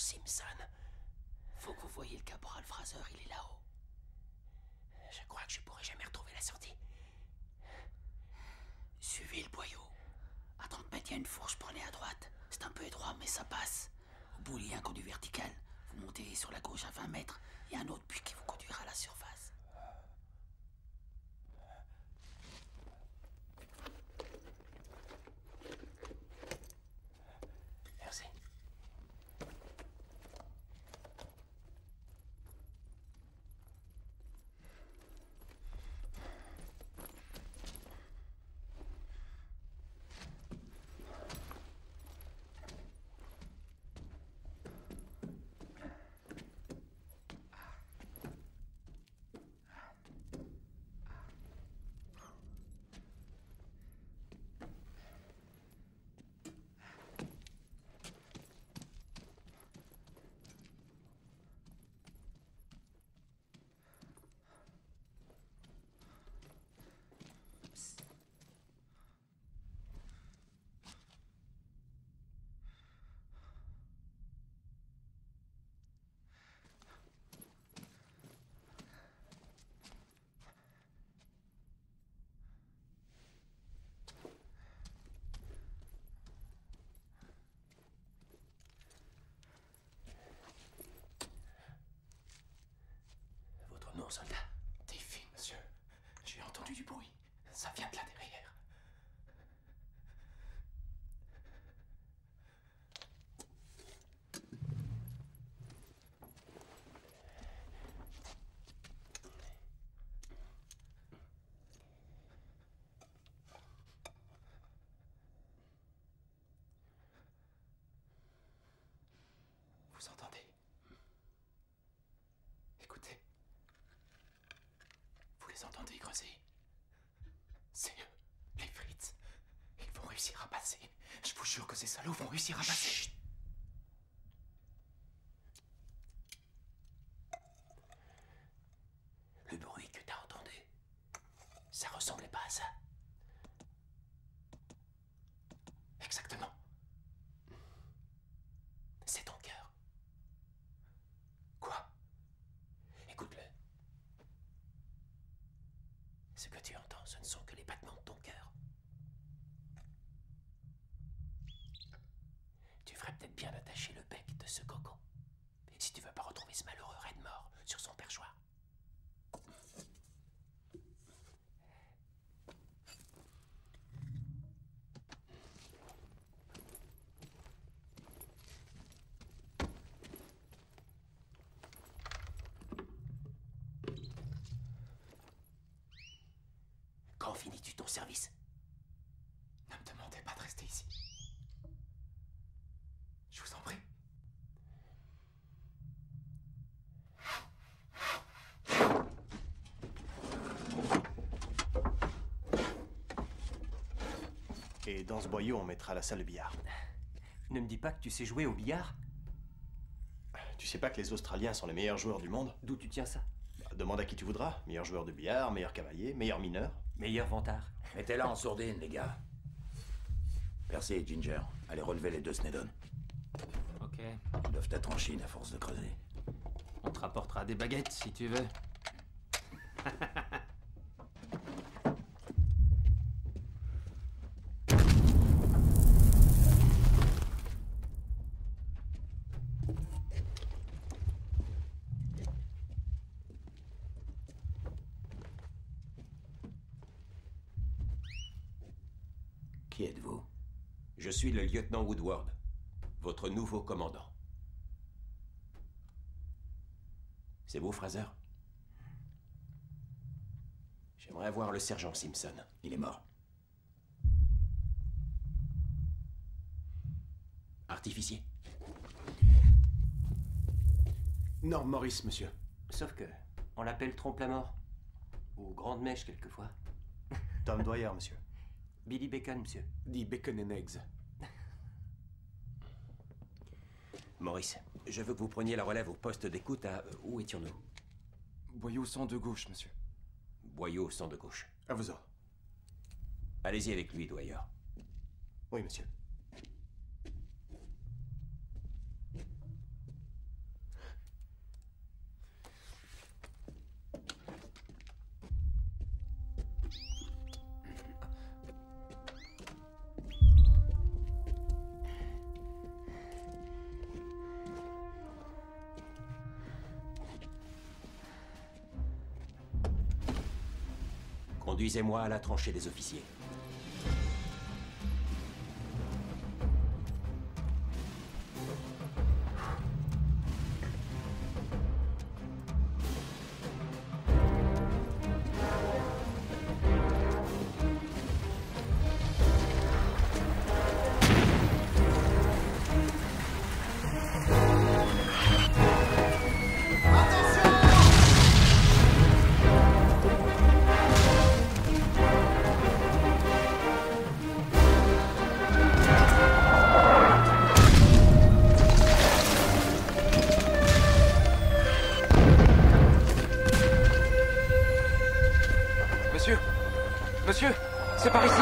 Simpson. Faut que vous voyiez le caporal Fraser, il est là-haut. Je crois que je pourrai jamais retrouver la sortie. Suivez le boyau. À 30 mètres, il y a une fourche, prenez à droite. C'est un peu étroit, mais ça passe. Au bout, il y a un conduit vertical. Vous montez sur la gauche à 20 mètres. Il y a un autre puits qui vous conduira à la surface. Merci. Non, soldat. Défi, monsieur. J'ai entendu du bruit. Ça vient de là derrière. Vous entendez? Écoutez. Vous les entendez creuser? C'est eux, les Fritz. Ils vont réussir à passer. Je vous jure que ces salauds vont réussir à passer. Chut. Le bruit que t'as entendu, ça ressemblait pas à ça. Exactement. C'est ton cœur. Quoi? Écoute-le. Ce que tu entends, ce ne sont que les battements de ton cœur. Tu ferais peut-être bien d'attacher le bec de ce coco, si tu veux pas retrouver ce malheureux raide mort sur son perchoir. Quand finis-tu ton service? Ne me demandez pas de rester ici. Je vous en prie. Et dans ce boyau, on mettra la salle de billard. Ne me dis pas que tu sais jouer au billard? Tu sais pas que les Australiens sont les meilleurs joueurs du monde? D'où tu tiens ça? Demande à qui tu voudras. Meilleur joueur de billard, meilleur cavalier, meilleur mineur. Meilleur vantard. Mettez-la en sourdine, les gars. Percy et Ginger, allez relever les deux Snedon. Ok. Ils doivent être en Chine à force de creuser. On te rapportera des baguettes si tu veux. Qui êtes-vous? Je suis le lieutenant Woodward, votre nouveau commandant. C'est vous, Fraser? J'aimerais voir le sergent Simpson. Il est mort. Artificier? Norm Morris, monsieur. Sauf que, on l'appelle trompe-la-mort. Ou grande mèche, quelquefois. Tom Dwyer, monsieur. Billy Bacon, monsieur. Dit Bacon and Eggs. Maurice, je veux que vous preniez la relève au poste d'écoute à... où étions-nous? Boyau 102 gauche, monsieur. Boyau 102 gauche. À vos ordres. Allez-y avec lui, Dwyer. Oui, monsieur. Conduisez-moi à la tranchée des officiers. Monsieur, c'est par ici.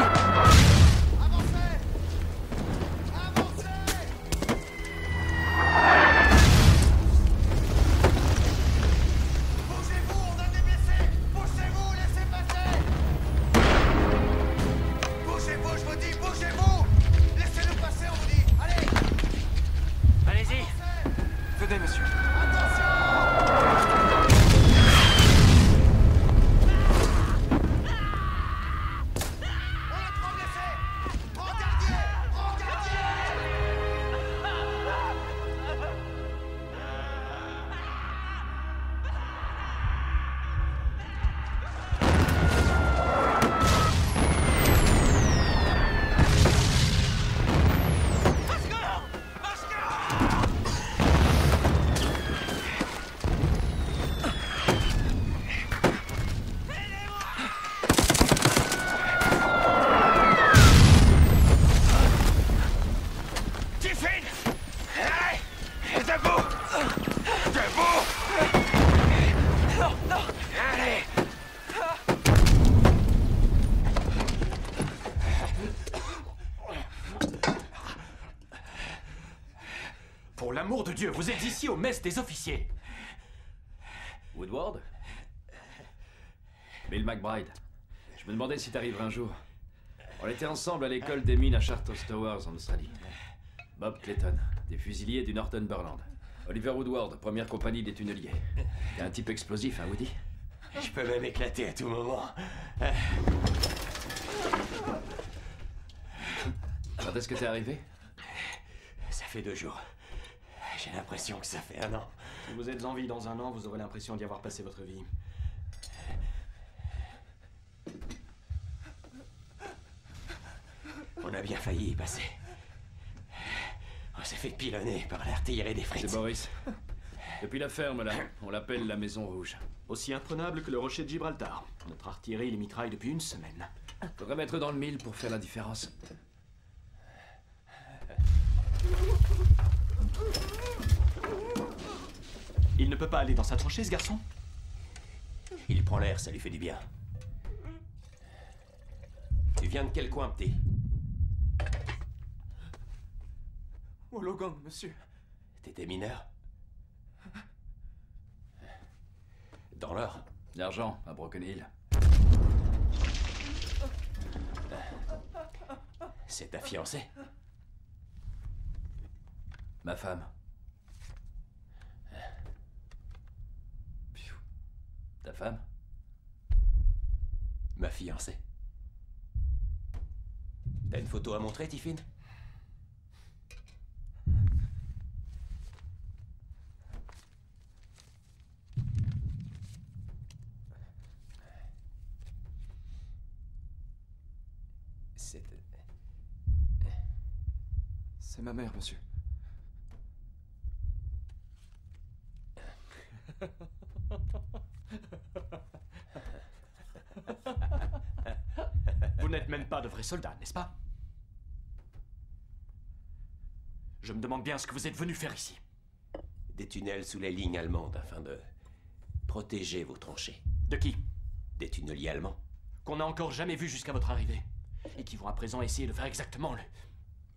Pour l'amour de Dieu, vous êtes ici au mess des officiers. Woodward? Bill McBride. Je me demandais si t'arriverais un jour. On était ensemble à l'école des mines à Chartos Towers en Australie. Bob Clayton, des fusiliers du Northumberland. Oliver Woodward, première compagnie des tunneliers. T'es un type explosif, hein, Woody? Je peux même éclater à tout moment. Quand est-ce que t'es arrivé? Ça fait 2 jours. J'ai l'impression que ça fait 1 an. Si vous êtes en vie dans 1 an, vous aurez l'impression d'y avoir passé votre vie. On a bien failli y passer. On s'est fait pilonner par l'artillerie des frites. C'est Boris. Depuis la ferme, là, on l'appelle la Maison Rouge. Aussi imprenable que le rocher de Gibraltar. Notre artillerie les mitraille depuis 1 semaine. Faudrait mettre dans le mille pour faire la différence. Il ne peut pas aller dans sa tranchée, ce garçon? Il prend l'air, ça lui fait du bien. Tu viens de quel coin, petit? Wollongong, monsieur. T'étais mineur? Dans l'or? L'argent, à Broken Hill. C'est ta fiancée? Ma femme. Ta femme? Ma fiancée. T'as une photo à montrer, Tiffin? C'est ma mère, monsieur. Vous n'êtes même pas de vrais soldats, n'est-ce pas? Je me demande bien ce que vous êtes venu faire ici. Des tunnels sous les lignes allemandes afin de protéger vos tranchées. De qui? Des tunneliers allemands. Qu'on n'a encore jamais vu jusqu'à votre arrivée. Et qui vont à présent essayer de faire exactement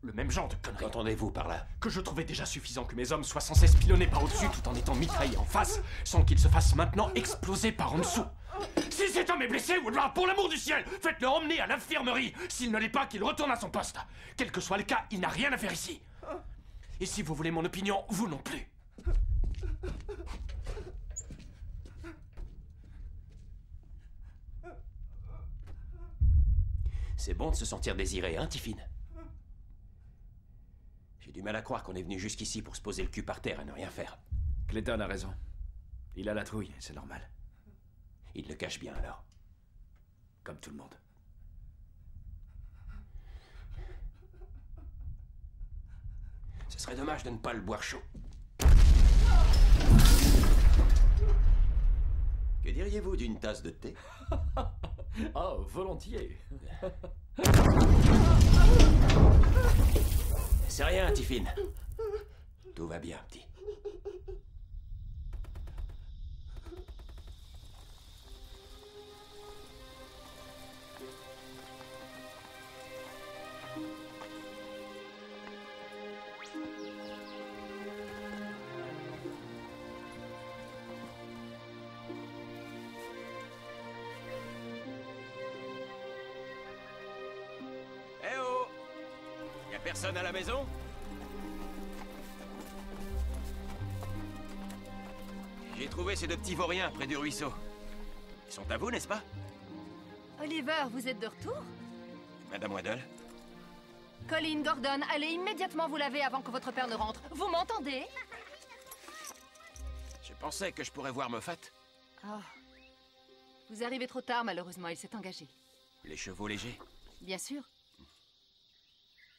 le même genre de conneries. Qu'entendez-vous par là? Que je trouvais déjà suffisant que mes hommes soient sans cesse pilonnés par au-dessus tout en étant mitraillés en face, sans qu'ils se fassent maintenant exploser par en dessous. Si cet homme est blessé, Woodward, pour l'amour du ciel, faites-le emmener à l'infirmerie. S'il ne l'est pas, qu'il retourne à son poste. Quel que soit le cas, il n'a rien à faire ici. Et si vous voulez mon opinion, vous non plus. C'est bon de se sentir désiré, hein, Tiffin? J'ai du mal à croire qu'on est venu jusqu'ici pour se poser le cul par terre et ne rien faire. Clayton a raison. Il a la trouille, c'est normal. Il le cache bien, alors. Comme tout le monde. Ce serait dommage de ne pas le boire chaud. Que diriez-vous d'une tasse de thé? Oh, volontiers. C'est rien, Tiffin. Tout va bien, petit. Eh oh! Y'a personne à la maison? J'ai trouvé ces deux petits vauriens près du ruisseau. Ils sont à vous, n'est-ce pas? Oliver, vous êtes de retour? Madame Waddle? Colin, Gordon, allez immédiatement vous laver avant que votre père ne rentre. Vous m'entendez? Je pensais que je pourrais voir Moffat. Oh. Vous arrivez trop tard, malheureusement, il s'est engagé. Les chevaux légers? Bien sûr.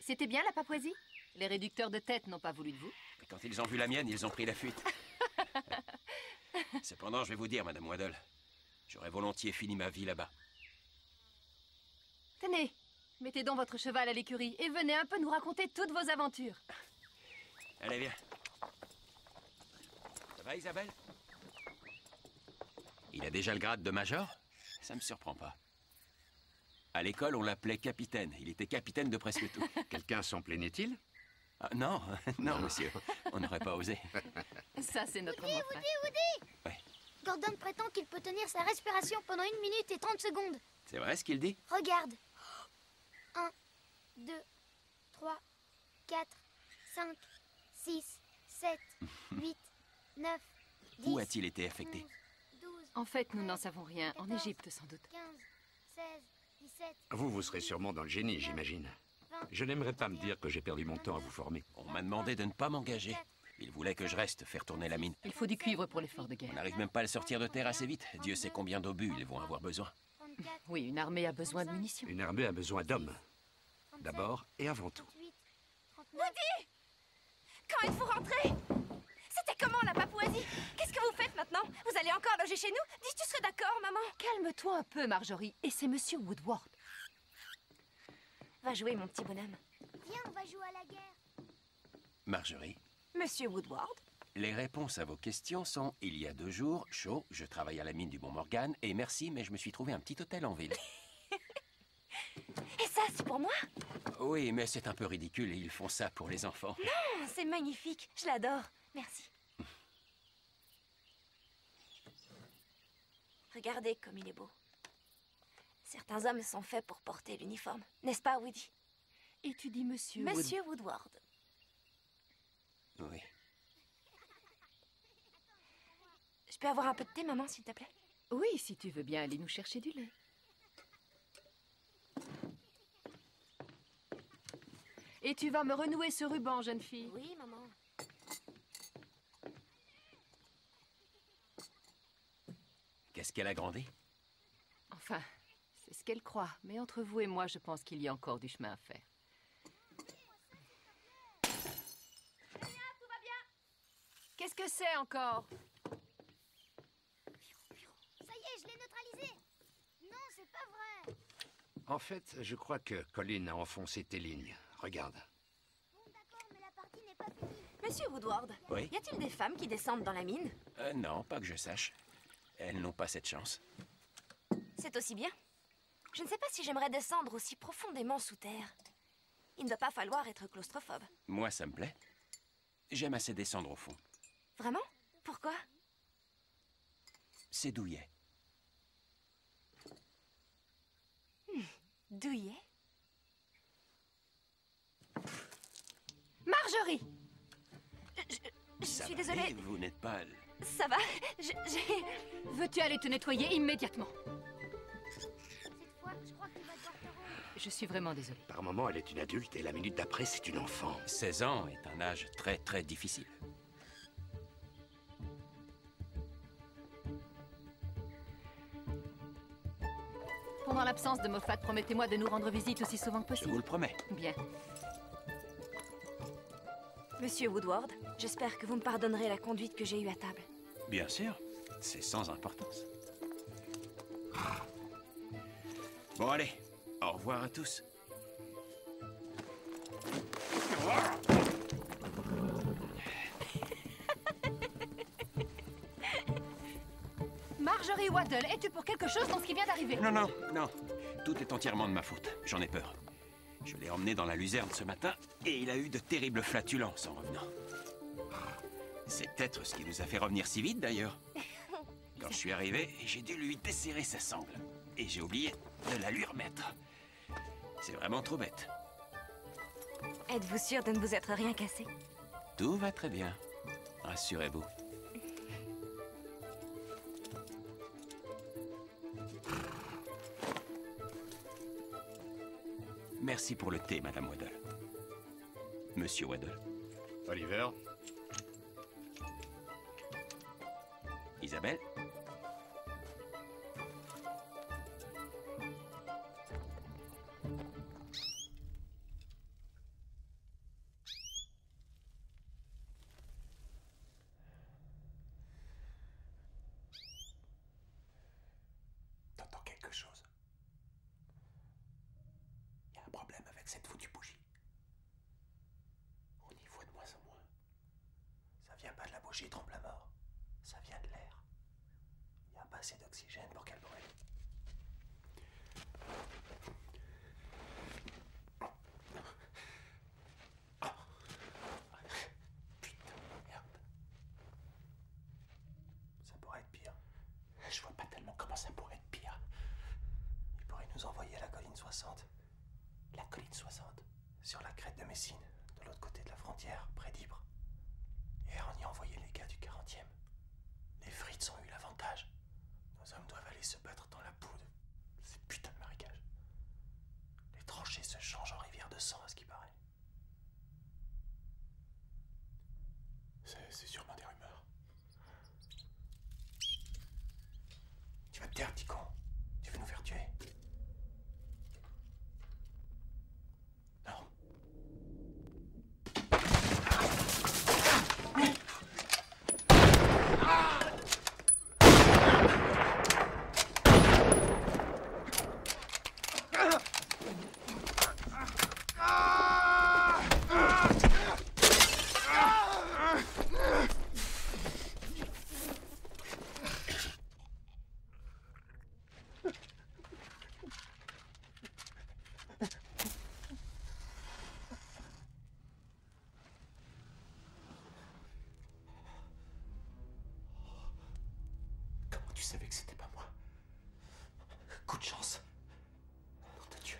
C'était bien la Papouasie? Les réducteurs de tête n'ont pas voulu de vous? Et quand ils ont vu la mienne, ils ont pris la fuite. Cependant, je vais vous dire, Madame Waddle, j'aurais volontiers fini ma vie là-bas. Tenez, mettez donc votre cheval à l'écurie et venez un peu nous raconter toutes vos aventures. Allez, viens. Ça va, Isabelle? Il a déjà le grade de major? Ça me surprend pas. À l'école, on l'appelait capitaine. Il était capitaine de presque tout. Quelqu'un s'en plaignait-il? Ah, non, non, monsieur. On n'aurait pas osé. Ça, c'est notre enfant. Woody! Ouais. Gordon prétend qu'il peut tenir sa respiration pendant 1 minute et 30 secondes. C'est vrai ce qu'il dit? Regarde. 1, 2, 3, 4, 5, 6, 7, 8, 9, 10. Où a-t-il été affecté? 12, En fait, nous n'en savons rien. En Égypte, sans doute. 15, 16, 17. Vous serez sûrement dans le génie, j'imagine. Je n'aimerais pas me dire que j'ai perdu mon temps à vous former. On m'a demandé de ne pas m'engager. Il voulait que je reste faire tourner la mine. Il faut du cuivre pour l'effort de On guerre. n'arrive même pas à le sortir de terre assez vite. Dieu sait combien d'obus ils vont avoir besoin. Oui, une armée a besoin de munitions. Une armée a besoin d'hommes. D'abord et avant tout. Woody! Quand êtes-vous rentré? C'était comment la Papouasie? Qu'est-ce que vous faites maintenant? Vous allez encore loger chez nous? Dis, tu serais d'accord, maman? Calme-toi un peu, Marjorie. Et c'est Monsieur Woodward. Va jouer, mon petit bonhomme. Viens, on va jouer à la guerre. Marjorie, Monsieur Woodward? les réponses à vos questions sont il y a 2 jours, chaud, je travaille à la mine du Mont Morgan, et merci, mais je me suis trouvé un petit hôtel en ville. Et ça, c'est pour moi? Oui, mais c'est un peu ridicule et ils font ça pour les enfants. Oh, c'est magnifique. Je l'adore. Merci. Regardez comme il est beau. Certains hommes sont faits pour porter l'uniforme. N'est-ce pas, Woody? Et tu dis Monsieur Monsieur Woodward. Oui. Je peux avoir un peu de thé, maman, s'il te plaît? Oui, si tu veux bien aller nous chercher du lait. Et tu vas me renouer ce ruban, jeune fille. Oui, maman. Qu'est-ce qu'elle a grandi? Enfin, c'est ce qu'elle croit. Mais entre vous et moi, je pense qu'il y a encore du chemin à faire. Qu'est-ce que c'est encore? Ça y est, je l'ai neutralisé. Non, c'est pas vrai. En fait, je crois que Colin a enfoncé tes lignes. Regarde. Bon, d'accord, mais la partie n'est pas finie. Monsieur Woodward, Oui? y a-t-il des femmes qui descendent dans la mine? Non, pas que je sache. Elles n'ont pas cette chance. C'est aussi bien. Je ne sais pas si j'aimerais descendre aussi profondément sous terre. Il ne doit pas falloir être claustrophobe. Moi, ça me plaît. J'aime assez descendre au fond. Vraiment? Pourquoi? C'est douillet. Douillet? Marjorie! Je Ça suis va désolée. aller, vous n'êtes pas... Ça va? J'ai... Veux-tu aller te nettoyer immédiatement? Cette fois, je crois que tu vas devoir te rendre. Je suis vraiment désolée. Par moment, elle est une adulte et la minute d'après, c'est une enfant. 16 ans est un âge très très difficile. Pendant l'absence de Moffat, promettez-moi de nous rendre visite aussi souvent que possible. Je vous le promets. Bien. Monsieur Woodward, j'espère que vous me pardonnerez la conduite que j'ai eue à table. Bien sûr, c'est sans importance. Bon allez, au revoir à tous. Marjorie Waddle, es-tu pour quelque chose dans ce qui vient d'arriver? Non, non, non. Tout est entièrement de ma faute. J'en ai peur. Je l'ai emmené dans la luzerne ce matin et il a eu de terribles flatulences en revenant. C'est peut-être ce qui nous a fait revenir si vite d'ailleurs. Quand je suis arrivé, j'ai dû lui desserrer sa sangle. Et j'ai oublié de la lui remettre. C'est vraiment trop bête. Êtes-vous sûr de ne vous être rien cassé? Tout va très bien. Rassurez-vous. Merci pour le thé, Madame Waddle. Monsieur Waddle. Oliver? Isabelle? T'entends quelque chose? Il y a un problème avec cette foutue bougie. On y voit de moins en moins. Ça vient pas de la bougie trompe la mort. Ça vient de l'air. Il n'y a pas assez d'oxygène pour qu'elle brûle. Putain de merde. Ça pourrait être pire. Je vois pas tellement comment ça pourrait être pire. Ils pourraient nous envoyer à la colline 60. La colline 60, sur la crête de Messine, de l'autre côté de la frontière, près d'Ypres. Et on y a envoyé les gars du 40e. Les Fritz ont eu l'avantage. Nos hommes doivent aller se battre dans la poudre. Ces putains de marécages. Les tranchées se changent en rivière de sang, à ce qui paraît. C'est sûrement des rumeurs. Tu vas te taire, petit con. Tu veux nous faire tuer? Non. Comment tu savais que c'était pas moi? Coup de chance. Nom de Dieu.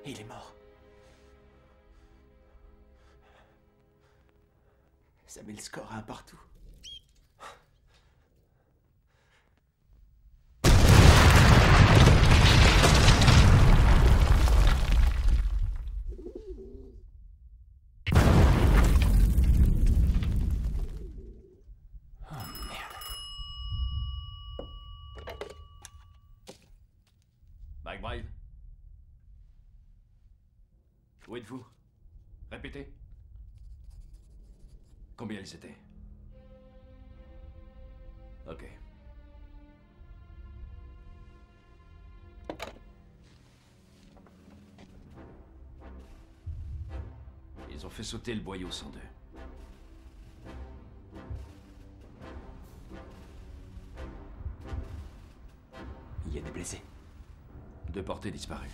Il est mort. Ça met le score à un partout. McBride? Où êtes-vous? Répétez. Combien ils étaient? Ok. Ils ont fait sauter le boyau 102. Il y a des blessés. 2 portées disparues.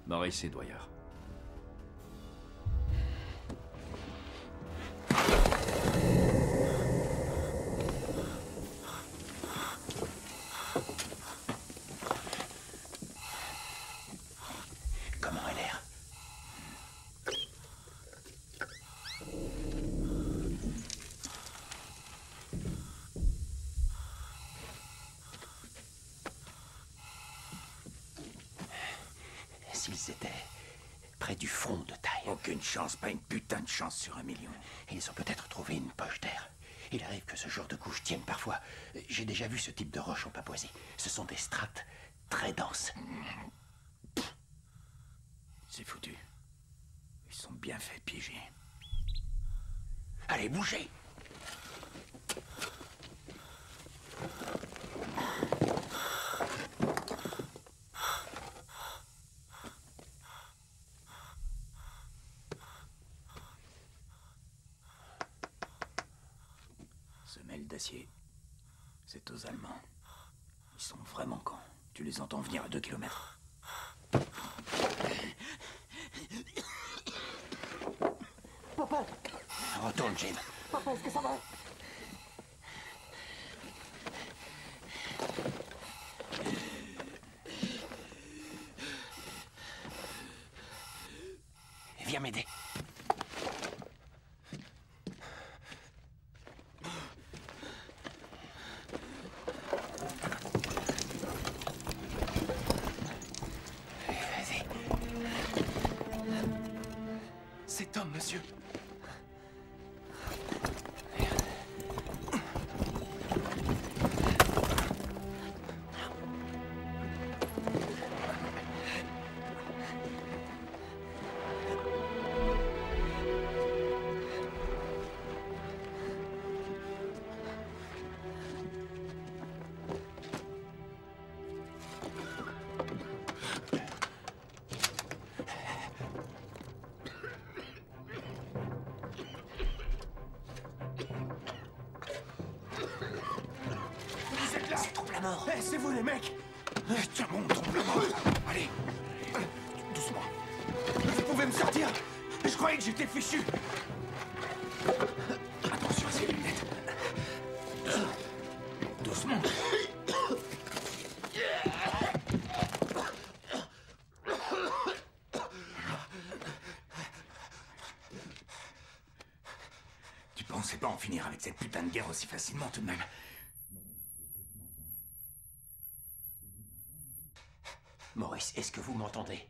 Maurice et Dwyer. près du front de taille. Aucune chance, pas une putain de chance sur 1 million. Ils ont peut-être trouvé une poche d'air. Il arrive que ce genre de couche tienne parfois. J'ai déjà vu ce type de roche en Papouasie. Ce sont des strates très denses. C'est foutu. Ils sont bien fait piéger. Allez, bougez! Semelle d'acier. C'est aux Allemands. Ils sont vraiment cons. Tu les entends venir à 2 kilomètres. Papa! Retourne, Jim. Papa, est-ce que ça va? Viens m'aider. Vas-y. C'est Tom, monsieur. C'est trop la mort. Eh, c'est vous les mecs! Tiens bon, tombe la mort. Allez, doucement. Vous pouvez me sortir? Je croyais que j'étais fichu. Attention à ces lunettes. Doucement. Tu pensais pas en finir avec cette putain de guerre aussi facilement tout de même? Maurice, est-ce que vous m'entendez?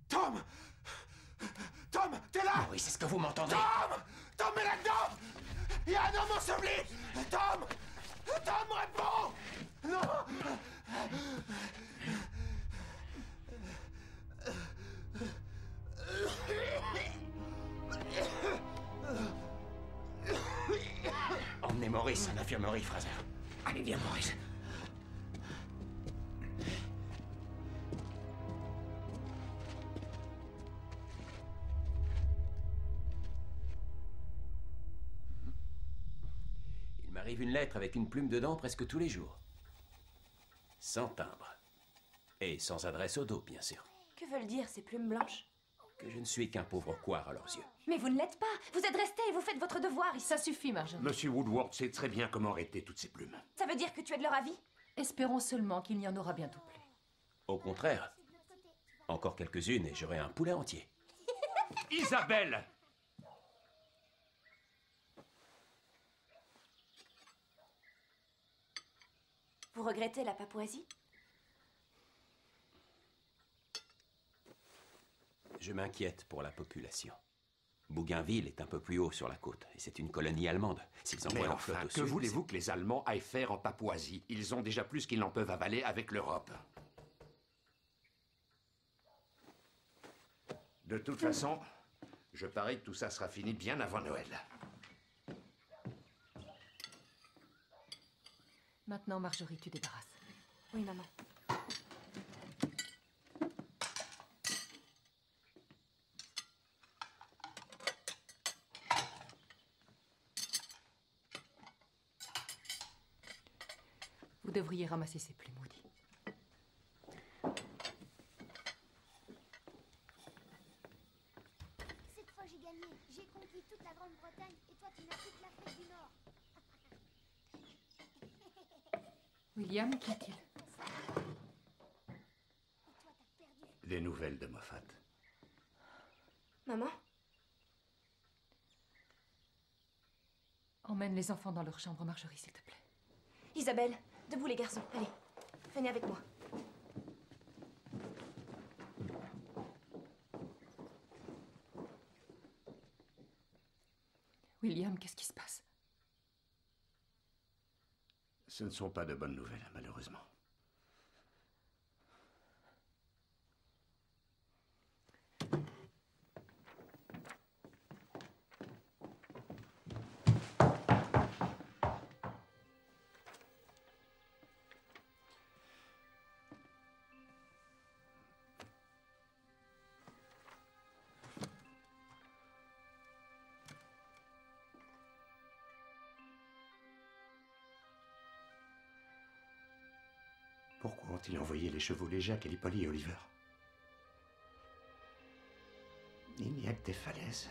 Tom! Tom, t'es là? Maurice, est-ce que vous m'entendez? Tom! Tom est là-dedans! Il y a un homme enseveli! Tom! Tom, réponds! Non! Emmenez Maurice à l'infirmerie, Fraser. Allez, viens, Maurice. Il m'arrive une lettre avec une plume dedans presque tous les jours. Sans timbre. Et sans adresse au dos, bien sûr. Que veulent dire ces plumes blanches? Que je ne suis qu'un pauvre couard à leurs yeux. Mais vous ne l'êtes pas. Vous êtes resté et vous faites votre devoir ici. Ça suffit, Marjorie. Monsieur Woodward sait très bien comment arrêter toutes ces plumes. Ça veut dire que tu es de leur avis? Espérons seulement qu'il n'y en aura bientôt plus. Au contraire. Encore quelques-unes et j'aurai un poulet entier. Isabelle! Vous regrettez la Papouasie? Je m'inquiète pour la population. Bougainville est un peu plus haut sur la côte, et c'est une colonie allemande. S'ils envoient Mais leur enfin, flotte au que sud, voulez-vous que les Allemands aillent faire en Papouasie? Ils ont déjà plus qu'ils n'en peuvent avaler avec l'Europe. De toute façon, je parie que tout ça sera fini bien avant Noël. Maintenant, Marjorie, tu débarrasses. Oui, maman. Vous devriez ramasser ces plumes, Woody. Cette fois, j'ai gagné. J'ai conquis toute la Grande-Bretagne et toi, tu n'as toute l'Afrique du Nord. William, qu'y a-t-il? Les nouvelles de Moffat. Maman? Emmène les enfants dans leur chambre, Marjorie, s'il te plaît. Isabelle, Debout les garçons, allez. Venez avec moi. William, qu'est-ce qui se passe? Ce ne sont pas de bonnes nouvelles, malheureusement. Pourquoi ont-ils envoyé les chevaux légers à Gallipoli et Oliver? Il n'y a que des falaises.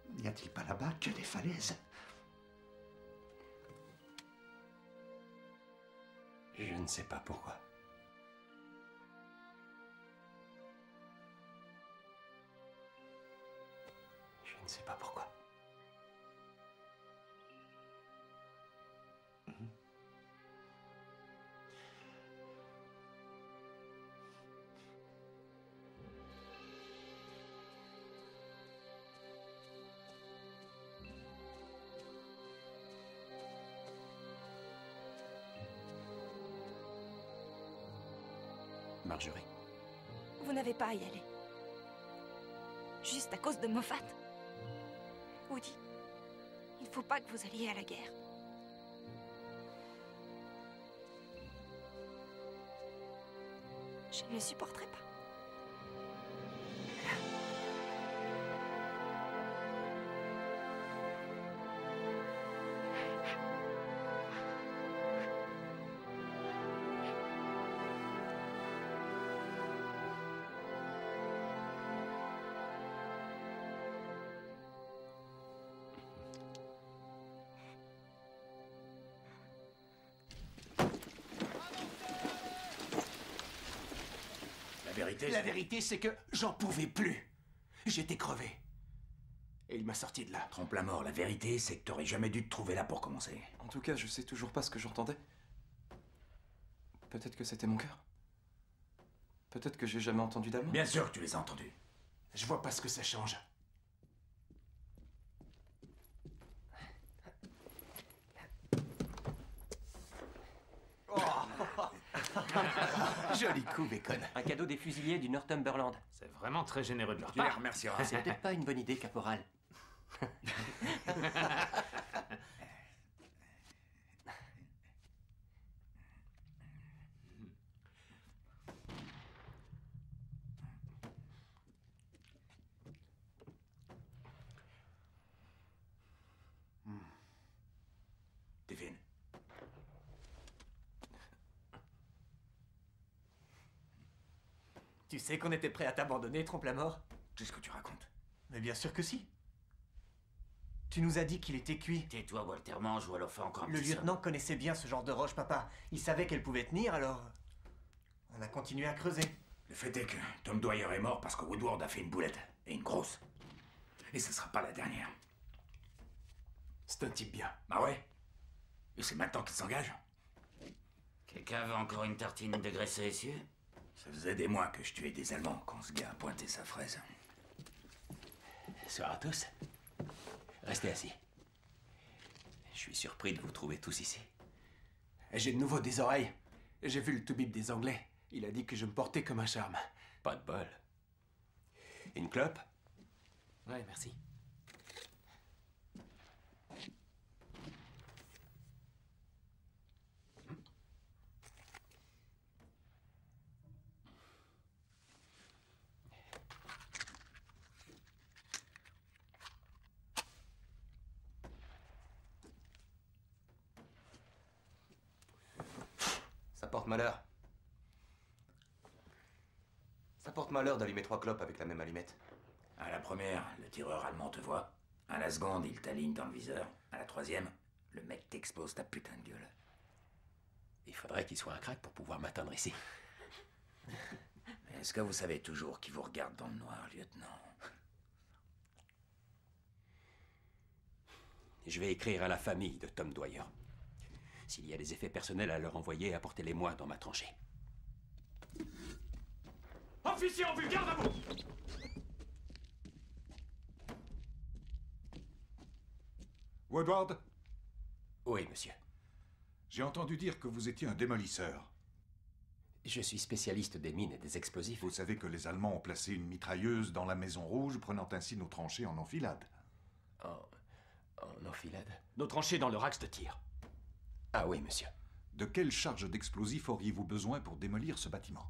N'y a-t-il pas là-bas que des falaises? Je ne sais pas pourquoi. Je ne sais pas pourquoi. Marjorie. Vous n'avez pas à y aller. Juste à cause de Moffat. Woody, il ne faut pas que vous alliez à la guerre. Je ne le supporterai pas. La vérité, c'est que j'en pouvais plus. J'étais crevé. Et il m'a sorti de là. Trompe la mort, la vérité, c'est que t'aurais jamais dû te trouver là pour commencer. En tout cas, je sais toujours pas ce que j'entendais. Peut-être que c'était mon cœur. Peut-être que j'ai jamais entendu d'allemand. Bien sûr que tu les as entendus. Je vois pas ce que ça change. Joli coup, Bacon. Un cadeau des fusiliers du Northumberland. C'est vraiment très généreux de leur Tu les part. remercieras. C'est peut-être pas une bonne idée, caporal. Devine. Tu sais qu'on était prêt à t'abandonner, Trompe-la-Mort? Qu'est-ce que tu racontes? Mais bien sûr que si. Tu nous as dit qu'il était cuit. Tais-toi, Walter, mange ou alors fais encore un Le petit somme. lieutenant connaissait bien ce genre de roche, papa. Il savait qu'elle pouvait tenir, alors... On a continué à creuser. Le fait est que Tom Dwyer est mort parce que Woodward a fait une boulette. Et une grosse. Et ce sera pas la dernière. C'est un type bien. Bah ouais. Et c'est maintenant qu'il s'engage. Quelqu'un veut encore une tartine de graisse à essieu? Ça faisait des mois que je tuais des Allemands quand ce gars a pointé sa fraise. Bonsoir à tous. Restez assis. Je suis surpris de vous trouver tous ici. J'ai de nouveau des oreilles. J'ai vu le toubib des Anglais. Il a dit que je me portais comme un charme. Pas de bol. Une clope? Ouais, merci. Ça porte malheur. Ça porte malheur d'allumer 3 clopes avec la même allumette. À la première, le tireur allemand te voit. À la seconde, il t'aligne dans le viseur. À la troisième, le mec t'expose ta putain de gueule. Il faudrait qu'il soit un crack pour pouvoir m'atteindre ici. Est-ce que vous savez toujours qui vous regarde dans le noir, lieutenant? Je vais écrire à la famille de Tom Dwyer. S'il y a des effets personnels à leur envoyer, apportez-les-moi dans ma tranchée. Officier en vue, garde à vous! Woodward? Oui, monsieur. J'ai entendu dire que vous étiez un démolisseur. Je suis spécialiste des mines et des explosifs. Vous savez que les Allemands ont placé une mitrailleuse dans la Maison Rouge, prenant ainsi nos tranchées en enfilade. En enfilade? Nos tranchées dans leur axe de tir. Ah oui, monsieur. De quelle charge d'explosifs auriez-vous besoin pour démolir ce bâtiment?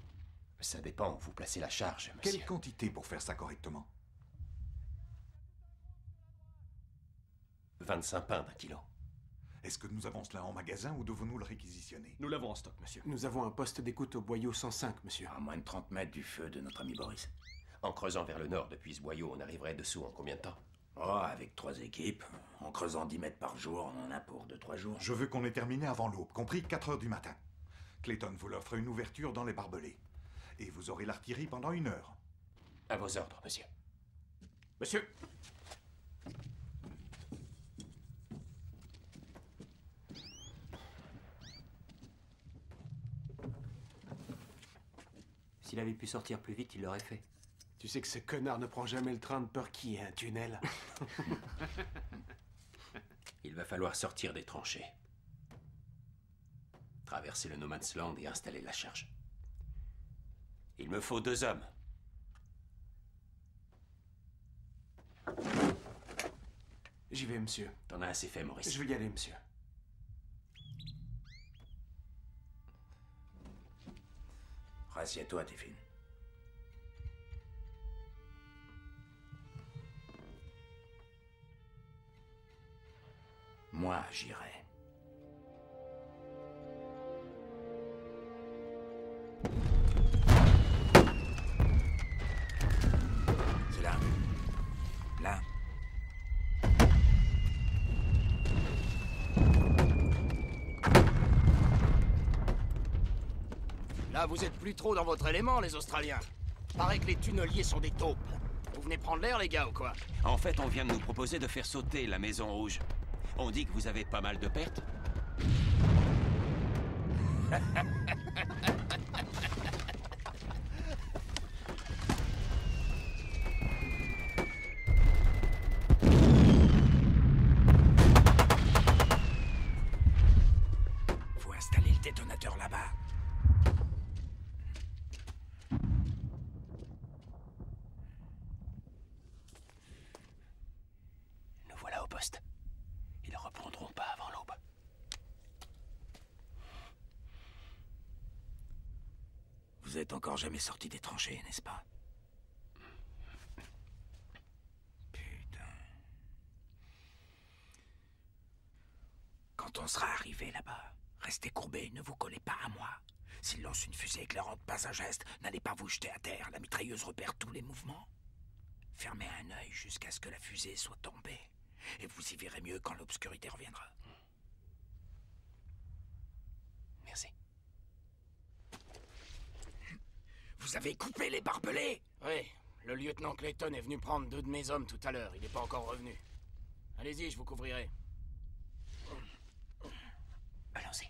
Ça dépend où vous placez la charge, monsieur. Quelle quantité pour faire ça correctement? 25 pains d'1 kilo. Est-ce que nous avons cela en magasin ou devons-nous le réquisitionner? Nous l'avons en stock, monsieur. Nous avons un poste d'écoute au boyau 105, monsieur. À moins de 30 mètres du feu de notre ami Boris. En creusant vers le nord depuis ce boyau, on arriverait dessous en combien de temps? Oh, avec 3 équipes, en creusant 10 mètres par jour, on en a pour 2-3 jours. Je veux qu'on ait terminé avant l'aube, compris 4 heures du matin. Clayton vous offre une ouverture dans les barbelés. Et vous aurez l'artillerie pendant 1 heure. À vos ordres, monsieur. Monsieur! S'il avait pu sortir plus vite, il l'aurait fait. Tu sais que ce connard ne prend jamais le train de peur qu'il y ait un tunnel. Il va falloir sortir des tranchées. Traverser le No Man's Land et installer la charge. Il me faut 2 hommes. J'y vais, monsieur. T'en as assez fait, Maurice. Je vais y aller, monsieur. Rassieds-toi, Tiffin. Moi, j'irai. C'est là. Là. Là, vous êtes plus trop dans votre élément, les Australiens. Paraît que les tunneliers sont des taupes. Vous venez prendre l'air, les gars, ou quoi? En fait, on vient de nous proposer de faire sauter la Maison Rouge. On dit que vous avez pas mal de pertes. Faut installer le détonateur là-bas. Nous voilà au poste. Ils ne reprendront pas avant l'aube. Vous êtes encore jamais sorti des tranchées, n'est-ce pas? Putain. Quand on sera arrivé là-bas, restez courbés, ne vous collez pas à moi. S'il lance une fusée éclairante, pas un geste, n'allez pas vous jeter à terre. La mitrailleuse repère tous les mouvements. Fermez un œil jusqu'à ce que la fusée soit tombée. Et vous y verrez mieux quand l'obscurité reviendra. Merci. Vous avez coupé les barbelés? Oui, le lieutenant Clayton est venu prendre 2 de mes hommes tout à l'heure. Il n'est pas encore revenu. Allez-y, je vous couvrirai. Allons-y.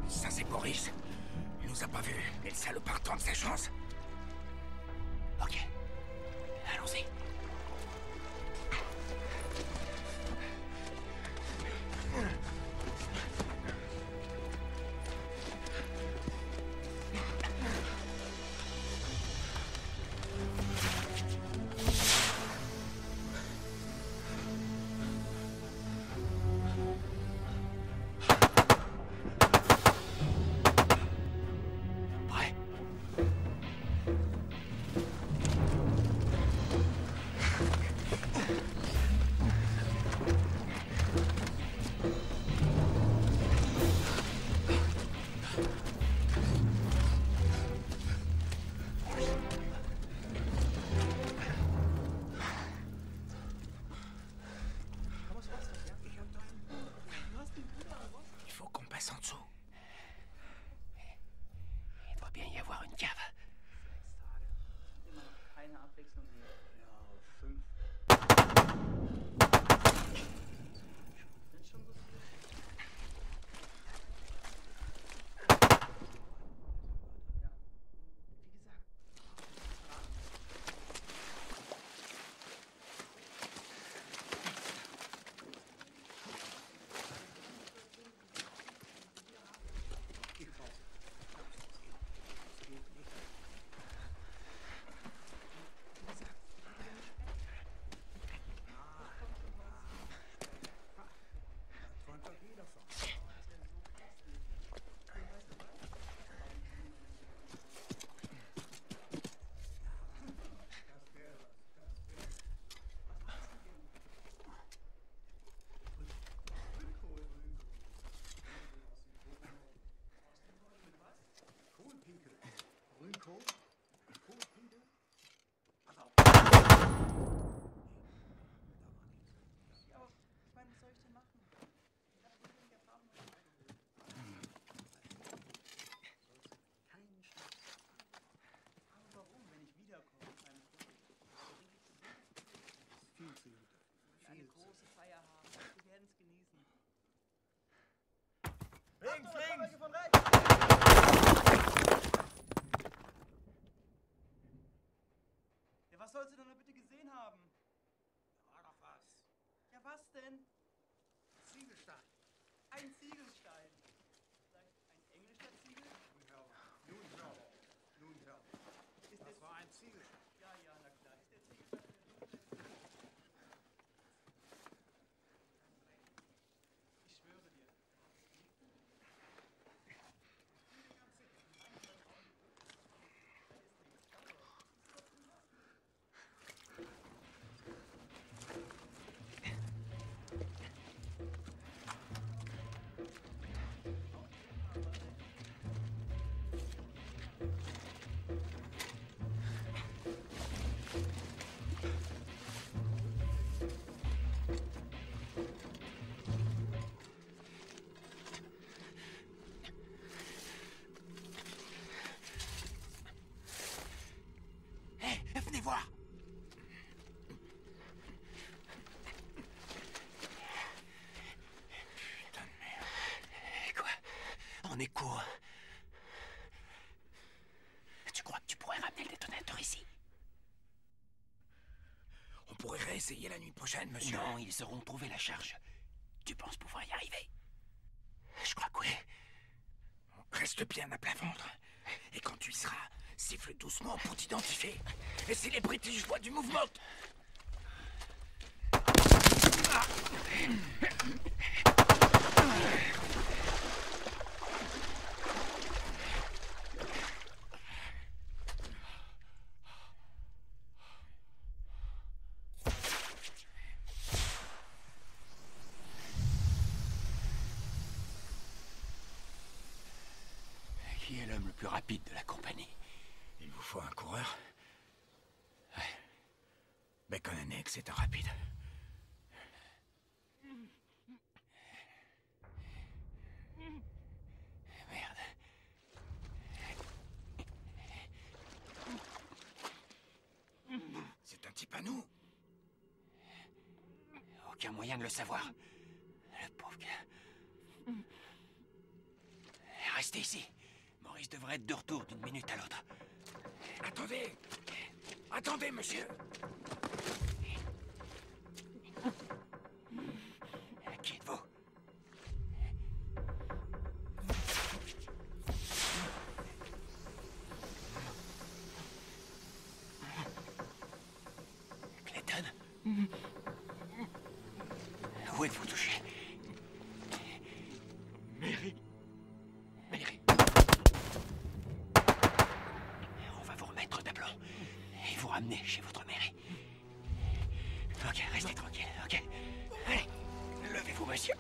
Ça, c'est Boris. Il nous a pas vus, mais le salopard tente sa chance. Ok. Allons-y. Links, links! Von rechts! Ja, was sollst du denn bitte gesehen haben? Da war doch was. Ja, was denn? Ziegelstein. Ein Ziegelstein. Vielleicht ein englischer Ziegel? Nun hör. Das war ein Ziegelstein. Ja, na klar. Ist der Ziegelstein... Ich schwöre dir. Venez voir. Putain de merde. Quoi? On est court. Tu crois que tu pourrais ramener le détonateur ici? On pourrait réessayer la nuit prochaine, monsieur. Non, ils auront trouvé la charge. Tu penses pouvoir y arriver? Je crois que oui. Reste bien à plat ventre. Et quand tu y seras, siffle doucement pour t'identifier. Et si les British voient du mouvement... Qui est l'homme le plus rapide de la compagnie? Il vous faut un coureur? Ouais. Bacon Annex est un rapide. Merde. C'est un type à nous. Aucun moyen de le savoir. Le pauvre gars. Restez ici. Maurice devrait être de retour d'une minute à l'autre. Attendez! Attendez, monsieur! Qui êtes-vous? Clayton? Où êtes-vous touché? Mary. Mary. On va vous remettre d'aplomb et vous ramener chez votre mairie. Ok, restez tranquille, ok? Allez, levez-vous, monsieur.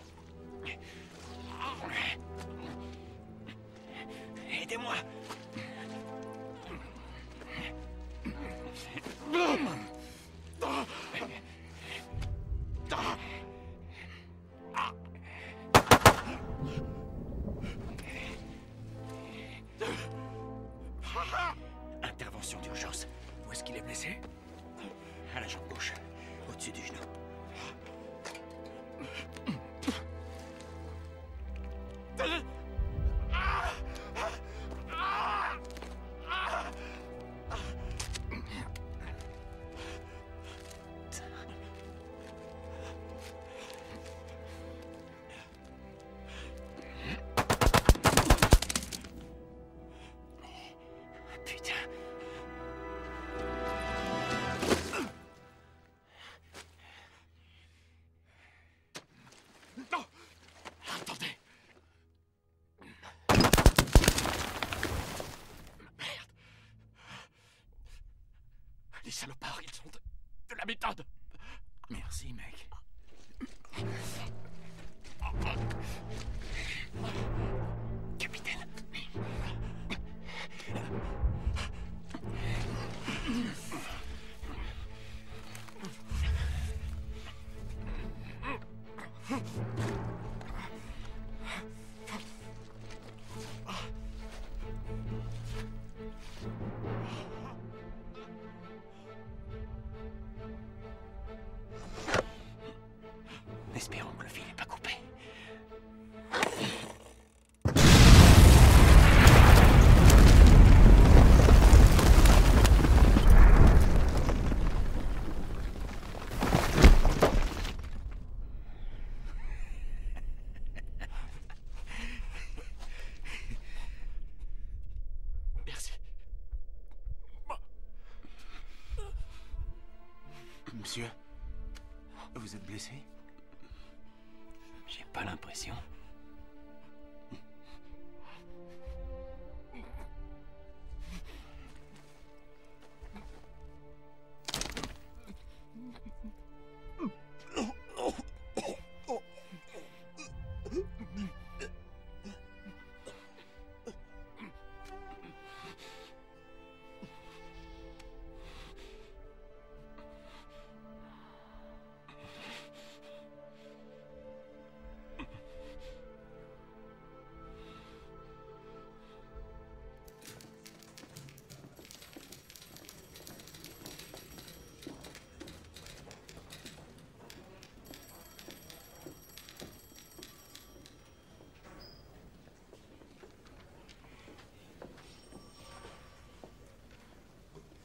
Aidez-moi. Intervention d'urgence. Où est-ce qu'il est blessé? À la jambe gauche, au-dessus du genou. Les salopards, ils sont de la méthode. Merci, mec. Capitaine. Espérons que le fil n'est pas coupé. Merci. Monsieur, vous êtes blessé? J'ai pas l'impression.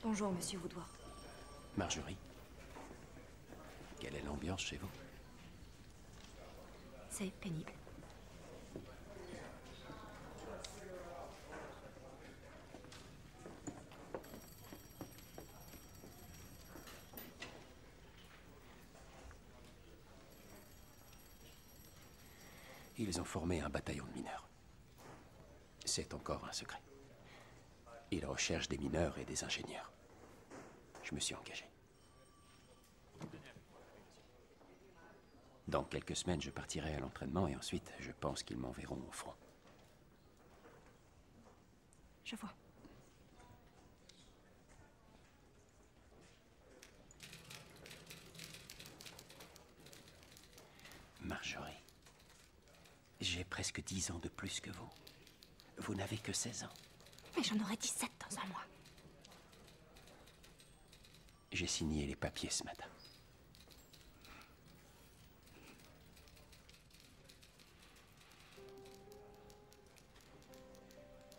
Bonjour, monsieur Woodward. Marjorie, quelle est l'ambiance chez vous? C'est pénible. Ils ont formé un bataillon de mineurs. C'est encore un secret. Ils recherchent des mineurs et des ingénieurs. Je me suis engagé. Dans quelques semaines, je partirai à l'entraînement et ensuite, je pense qu'ils m'enverront au front. Je vois. Marjorie, j'ai presque 10 ans de plus que vous. Vous n'avez que 16 ans. Mais j'en aurai 17 dans un mois. J'ai signé les papiers ce matin.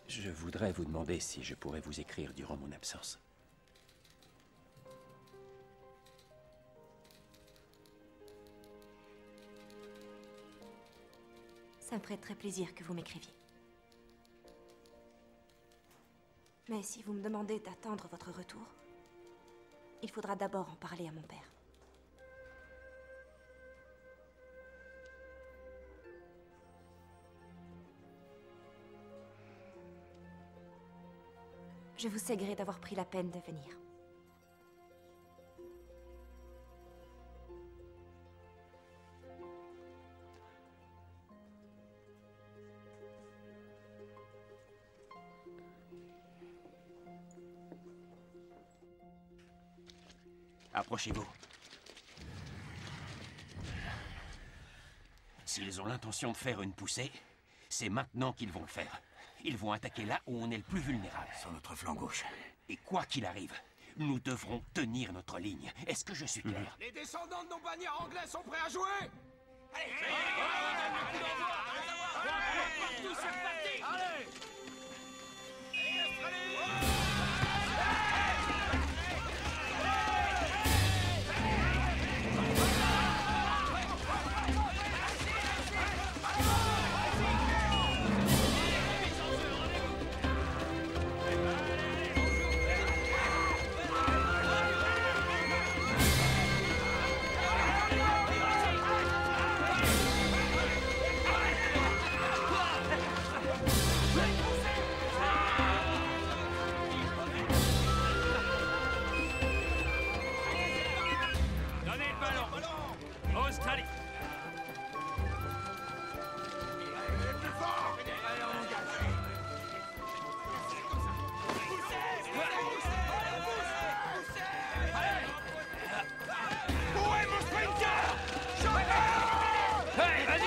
Je voudrais vous demander si je pourrais vous écrire durant mon absence. Ça me ferait très plaisir que vous m'écriviez. Mais si vous me demandez d'attendre votre retour, il faudra d'abord en parler à mon père. Je vous sais gré d'avoir pris la peine de venir. Approchez-vous. S'ils ont l'intention de faire une poussée, c'est maintenant qu'ils vont le faire. Ils vont attaquer là où on est le plus vulnérable. Sur notre flanc gauche. Et quoi qu'il arrive, Nous devrons tenir notre ligne. Est-ce que je suis clair? Les descendants de nos bannières anglais sont prêts à jouer. Allez, partout, c'est reparti. Allez. Australie. Où est mon sprinter? Hey, vas-y.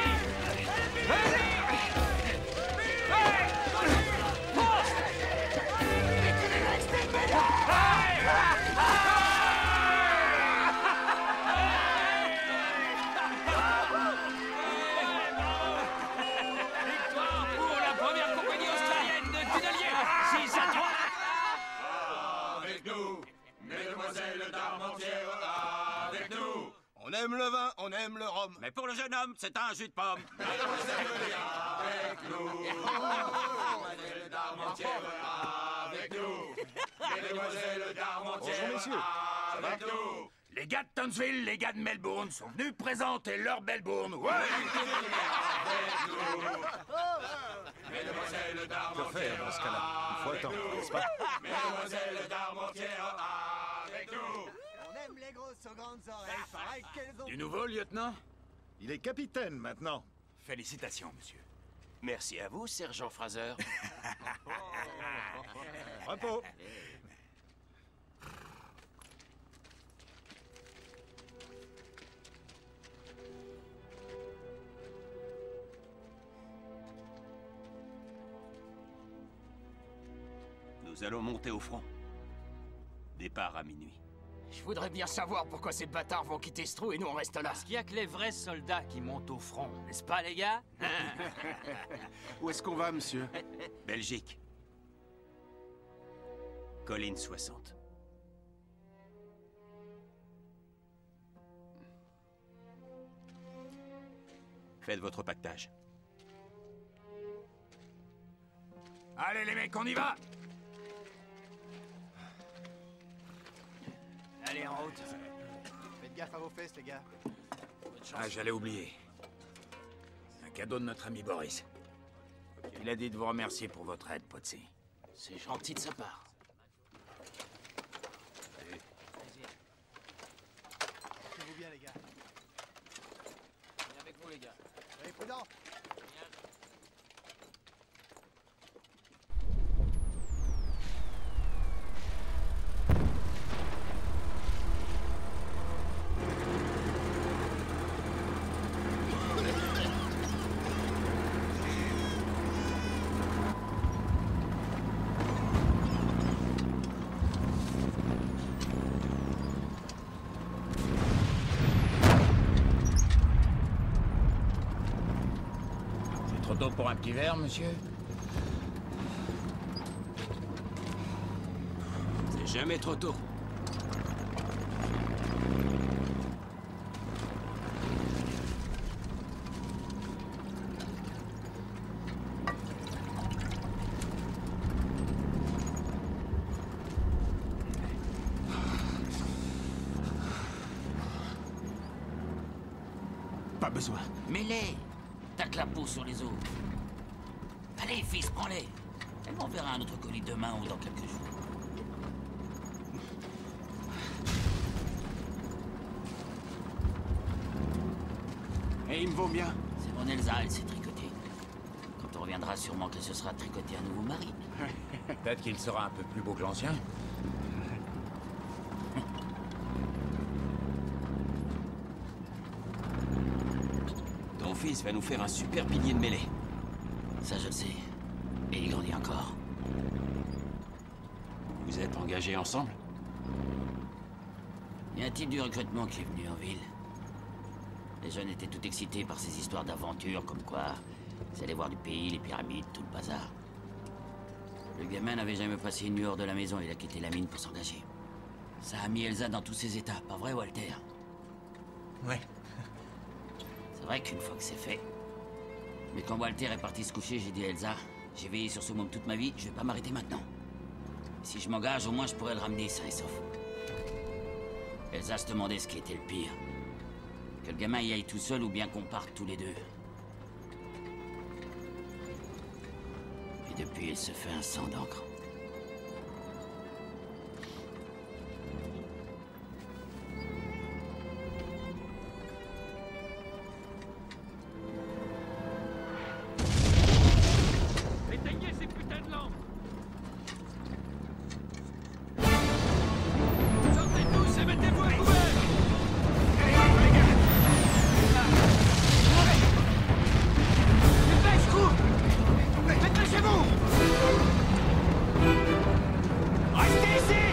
On aime le vin, on aime le rhum. Mais pour le jeune homme, c'est un jus de pomme. Avec nous. Mesdemoiselles d'Armentières avec nous. Mesdemoiselles d'Armentières. Bonjour, messieurs. Avec nous. Les gars de Townsville, les gars de Melbourne sont venus présenter leur Melbourne. Ouais. Mesdemoiselles Que d'Armentières. faire dans ce cas-là? Il faut attendre, n'est-ce pas? Mesdemoiselles d'Armentières avec nous. On aime les grosses aux grandes oreilles, pareil qu'elles ont... Du nouveau, lieutenant? Il est capitaine maintenant. Félicitations, monsieur. Merci à vous, sergent Fraser. Repos. Nous allons monter au front. Départ à minuit. Je voudrais bien savoir pourquoi ces bâtards vont quitter ce trou et nous on reste là. Parce qu'il y a que les vrais soldats qui montent au front, n'est-ce pas, les gars? Où est-ce qu'on va, monsieur? Belgique. Colline 60. Faites votre pactage. Allez, les mecs, on y va! Allez, en route. Faites gaffe à vos fesses, les gars. Ah, j'allais oublier. Un cadeau de notre ami Boris. Il a dit de vous remercier pour votre aide, Potsy. C'est gentil de sa part. Tenez-vous bien, les gars. Viens avec vous, les gars. Soyez prudents. Trop tôt pour un petit verre, monsieur? C'est jamais trop tôt. Pas besoin. Mets-les. Tac la peau sur les os. Allez, fils, prends-les. Elle m'enverra un autre colis demain ou dans quelques jours. Et il me vaut bien. C'est mon Elsa, elle s'est tricotée. Quand on reviendra, sûrement qu'elle se sera tricotée un nouveau mari. Peut-être qu'il sera un peu plus beau que l'ancien. Ton fils va nous faire un super pilier de mêlée. Ça, je le sais. Et il grandit encore. Vous êtes engagés ensemble? Il y a un type du recrutement qui est venu en ville. Les jeunes étaient tout excités par ces histoires d'aventure, comme quoi ils allaient voir du pays, les pyramides, tout le bazar. Le gamin n'avait jamais passé une nuit hors de la maison, il a quitté la mine pour s'engager. Ça a mis Elsa dans tous ses états, pas vrai, Walter? Ouais. C'est vrai qu'une fois que c'est fait... Mais quand Walter est parti se coucher, j'ai dit à Elsa, j'ai veillé sur ce môme toute ma vie, je vais pas m'arrêter maintenant. Si je m'engage, au moins je pourrais le ramener sain et sauf. Elsa se demandait ce qui était le pire. Que le gamin y aille tout seul ou bien qu'on parte tous les deux. Et depuis, elle se fait un sang d'encre. Éteignez ces putains de lampes! Sortez tous et mettez-vous à couvert! Restez ici!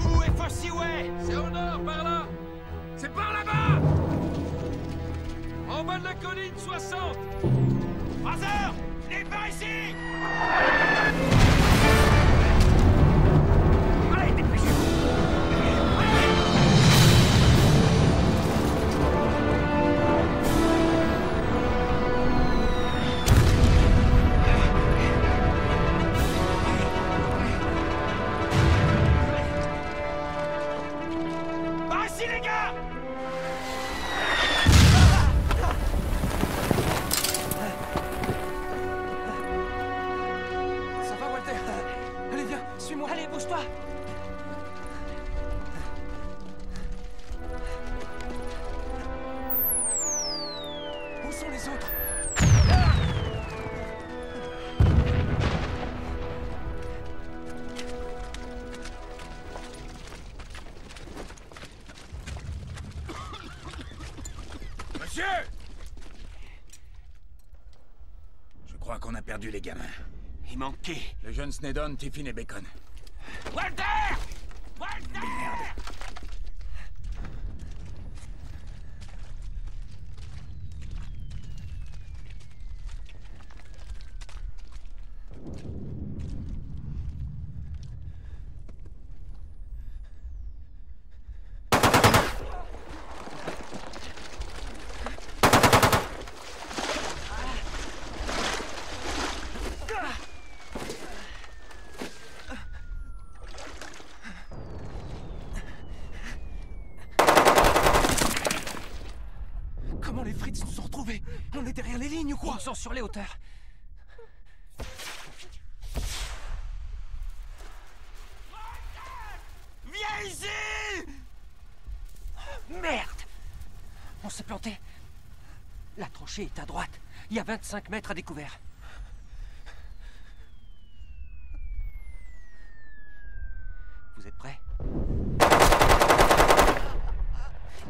Où est Fossyway? C'est au nord, par là! C'est par là-bas! En bas de la colline 60! Fraser! Venez par ici! Allez, dépêchez-vous! Par ici, les gars! Ça va, Walter? Allez, viens, suis-moi. Allez, bouge-toi. Où sont les autres? Monsieur! Je crois qu'on a perdu les gamins. Il manquait. Le jeune Snedon, Tiffin et Bacon. Walter! Walter! Comment les Fritz nous ont retrouvés? On est derrière les lignes ou quoi? Ils sont sur les hauteurs. Viens ici! Merde! On s'est planté. La tranchée est à droite. Il y a 25 mètres à découvert. Vous êtes prêts?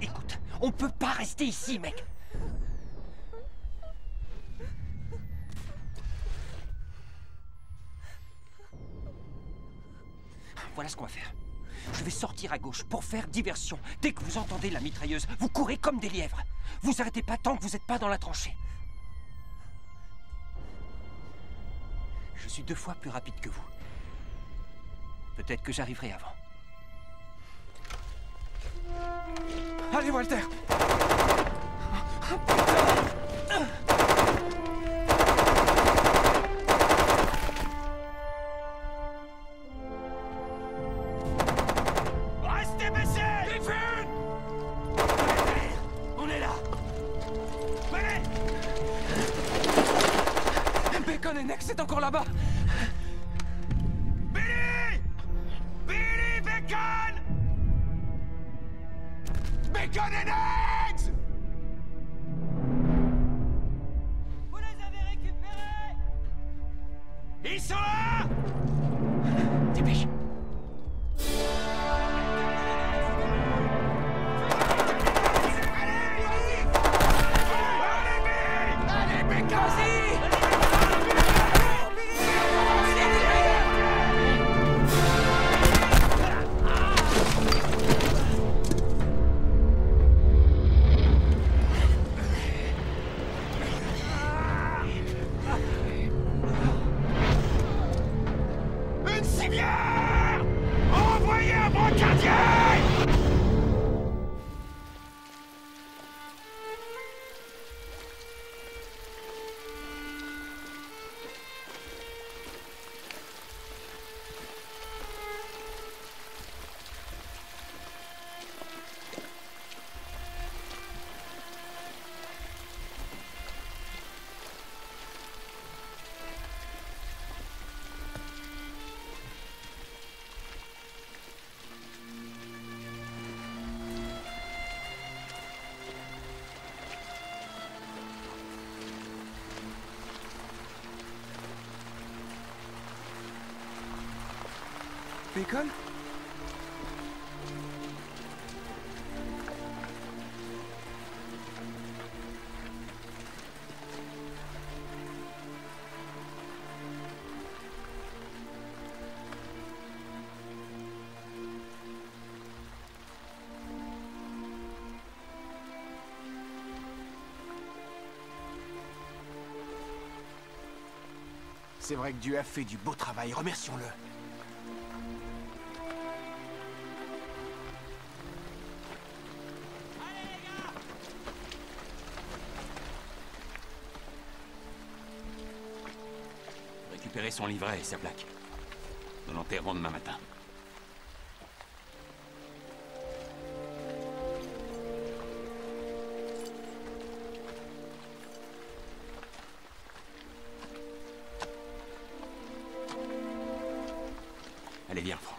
Écoute, on peut pas rester ici, mec. Voilà ce qu'on va faire. Je vais sortir à gauche pour faire diversion. Dès que vous entendez la mitrailleuse, vous courez comme des lièvres. Vous arrêtez pas tant que vous n'êtes pas dans la tranchée. Je suis 2 fois plus rapide que vous. Peut-être que j'arriverai avant. Allez, Walter! Restez baissés! Tiffin! On est là! Venez! Bacon et Nex, c'est encore là-bas! Billy! Billy Bacon! Bacon et Nex! Vous les avez récupérés! Ils sont là! Dépêche! Allez, Bacon? C'est vrai que Dieu a fait du beau travail, remercions-le. Récupérer son livret et sa plaque. Nous l'enterrons demain matin. Allez, viens, Franck.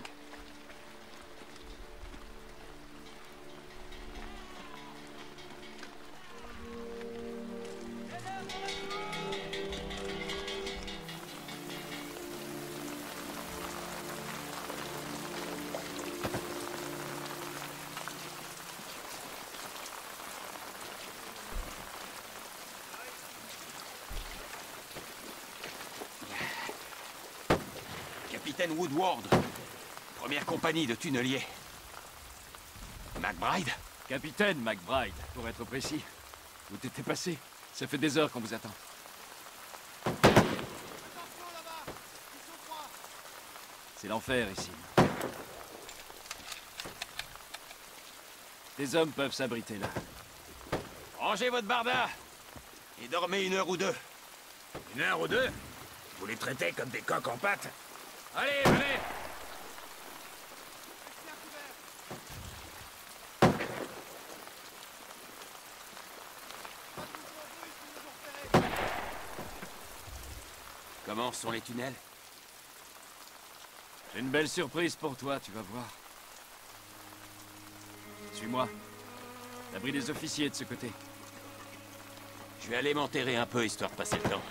Capitaine Woodward, première compagnie de tunneliers. McBride? Capitaine McBride, pour être précis. Où t'étais passé? Ça fait des heures qu'on vous attend. C'est l'enfer ici. Des hommes peuvent s'abriter là. Rangez votre barda et dormez 1 heure ou 2. 1 heure ou 2? Vous les traitez comme des coqs en pâte? Allez, allez! Comment sont les tunnels? J'ai une belle surprise pour toi, tu vas voir. Suis-moi. L'abri des officiers de ce côté. Je vais aller m'enterrer un peu, histoire de passer le temps.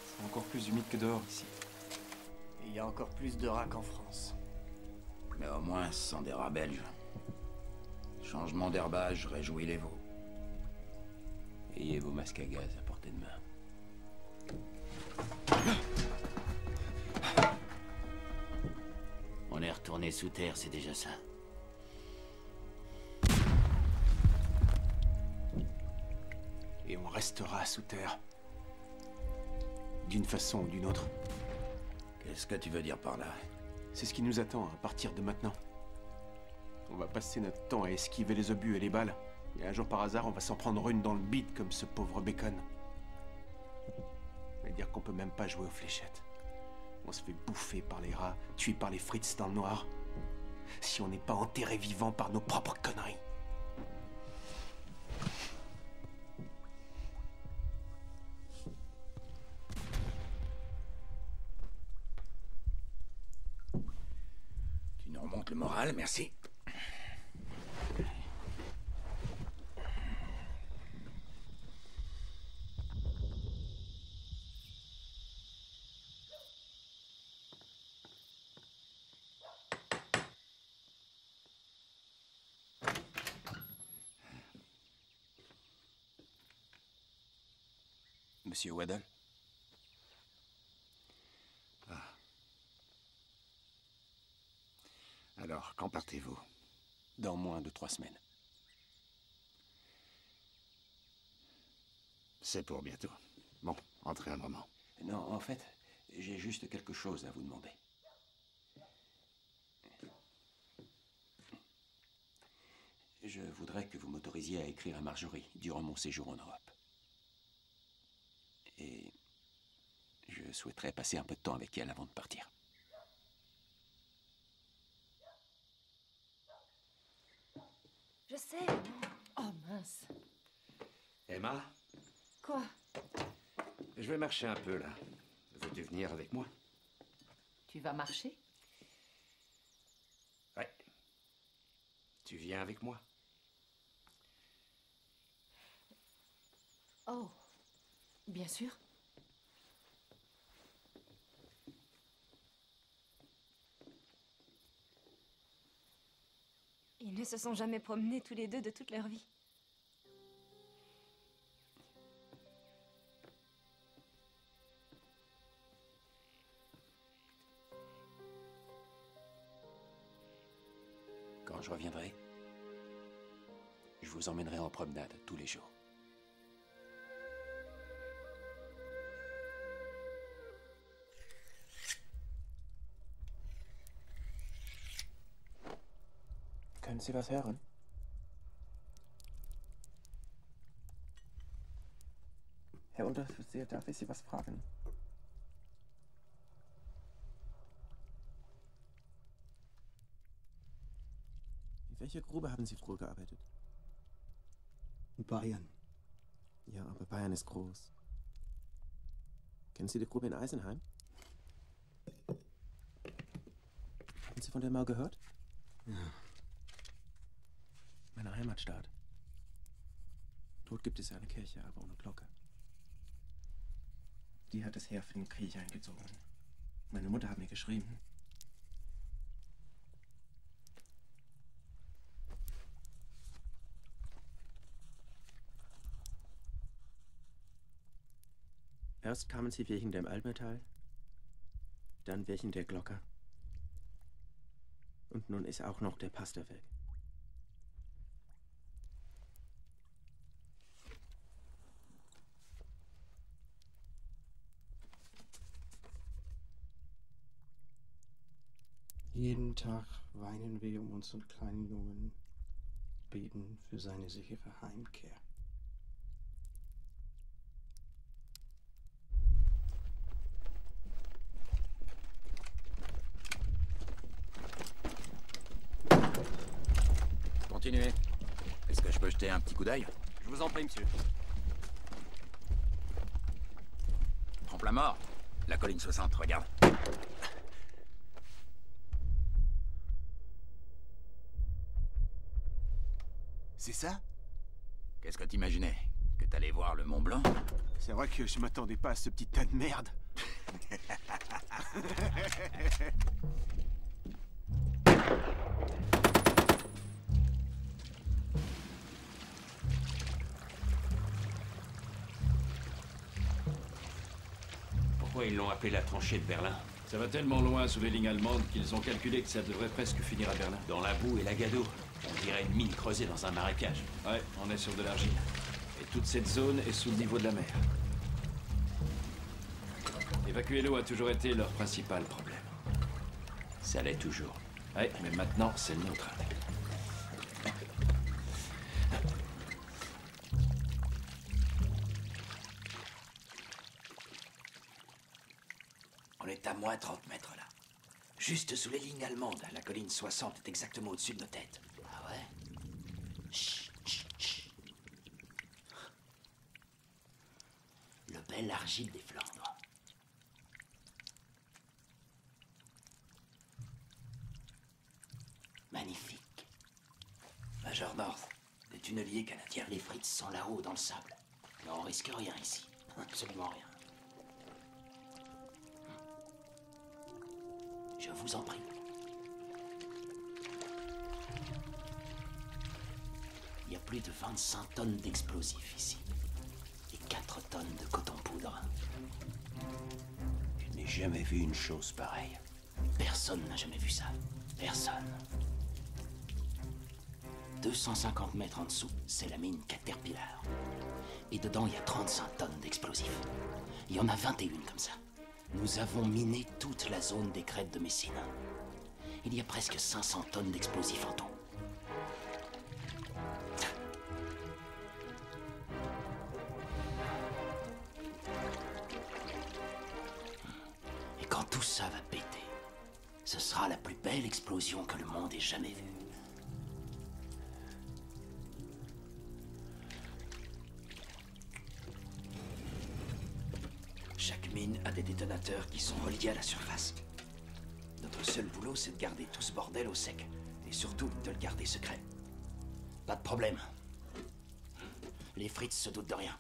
C'est encore plus humide que dehors ici. Et il y a encore plus de rats qu'en France. Mais au moins, ce sont des rats belges. Changement d'herbage réjouit les veaux. Ayez vos masques à gaz à portée de main. On est retourné sous terre, c'est déjà ça. Et on restera sous terre. D'une façon ou d'une autre. Qu'est-ce que tu veux dire par là? C'est ce qui nous attend à partir de maintenant. On va passer notre temps à esquiver les obus et les balles. Et un jour par hasard, on va s'en prendre une dans le bide comme ce pauvre Bacon. Ça veut dire qu'on peut même pas jouer aux fléchettes. On se fait bouffer par les rats, tuer par les Fritz dans le noir. Si on n'est pas enterré vivant par nos propres conneries. Tu nous remontes le moral, merci. Monsieur Waddle? Alors, quand partez-vous? Dans moins de 3 semaines. C'est pour bientôt. Bon, entrez un moment. Non, en fait, j'ai juste quelque chose à vous demander. Je voudrais que vous m'autorisiez à écrire à Marjorie durant mon séjour en Europe. Et je souhaiterais passer un peu de temps avec elle avant de partir. Je sais. Oh mince. Emma, Quoi? je vais marcher un peu là. Veux-tu venir avec moi? Tu vas marcher? Ouais. Tu viens avec moi? Oh, bien sûr. Ils ne se sont jamais promenés tous les deux de toute leur vie. Quand je reviendrai, je vous emmènerai en promenade tous les jours. Können Sie was hören? Herr Unteroffizier, darf ich Sie was fragen? In welcher Grube haben Sie früher gearbeitet? In Bayern. Ja, aber Bayern ist groß. Kennen Sie die Grube in Eisenheim? Haben Sie von der mal gehört? Ja. Meine Heimatstadt. Dort gibt es eine Kirche, aber ohne Glocke. Die hat das Heer für den Krieg eingezogen. Meine Mutter hat mir geschrieben. Erst kamen sie wegen dem Altmetall, dann wegen der Glocke. Und nun ist auch noch der Pastor weg. Jeden Tag weinen wir um unseren kleinen Jungen, beten für seine sichere Heimkehr. Continuez. Est-ce que je peux jeter un petit coup d'œil? Je vous en prie, monsieur. Trempe-la-Mort. La colline 60, regarde. C'est ça? Qu'est-ce que t'imaginais? Que t'allais voir le Mont Blanc? C'est vrai que je m'attendais pas à ce petit tas de merde. Pourquoi ils l'ont appelé la tranchée de Berlin? Ça va tellement loin sous les lignes allemandes qu'ils ont calculé que ça devrait presque finir à Berlin. Dans la boue et la gadoue. On dirait une mine creusée dans un marécage. Ouais, on est sur de l'argile. Et toute cette zone est sous le niveau de la mer. Évacuer l'eau a toujours été leur principal problème. Ça l'est toujours. Ouais, mais maintenant, c'est le nôtre. On est à moins 30 mètres là. Juste sous les lignes allemandes. La colline 60 est exactement au-dessus de nos têtes. Ah ouais? Chut, chut, chut. Le bel argile des Flandres. Magnifique. Major North, des tunneliers canadiens. Les frites sont là-haut dans le sable. Mais on risque rien ici. Absolument rien. Je vous en prie. Il y a plus de 25 tonnes d'explosifs ici. Et 4 tonnes de coton-poudre. Je n'ai jamais vu une chose pareille. Personne n'a jamais vu ça. Personne. 250 mètres en dessous, c'est la mine Caterpillar. Et dedans, il y a 35 tonnes d'explosifs. Il y en a 21 comme ça. Nous avons miné toute la zone des crêtes de Messine. Il y a presque 500 tonnes d'explosifs en tout. Et quand tout ça va péter, ce sera la plus belle explosion que le monde ait jamais vue. Chaque mine a des détonateurs qui sont reliés à la surface. Notre seul boulot, c'est de garder tout ce bordel au sec. Et surtout, de le garder secret. Pas de problème. Les frites se doutent de rien.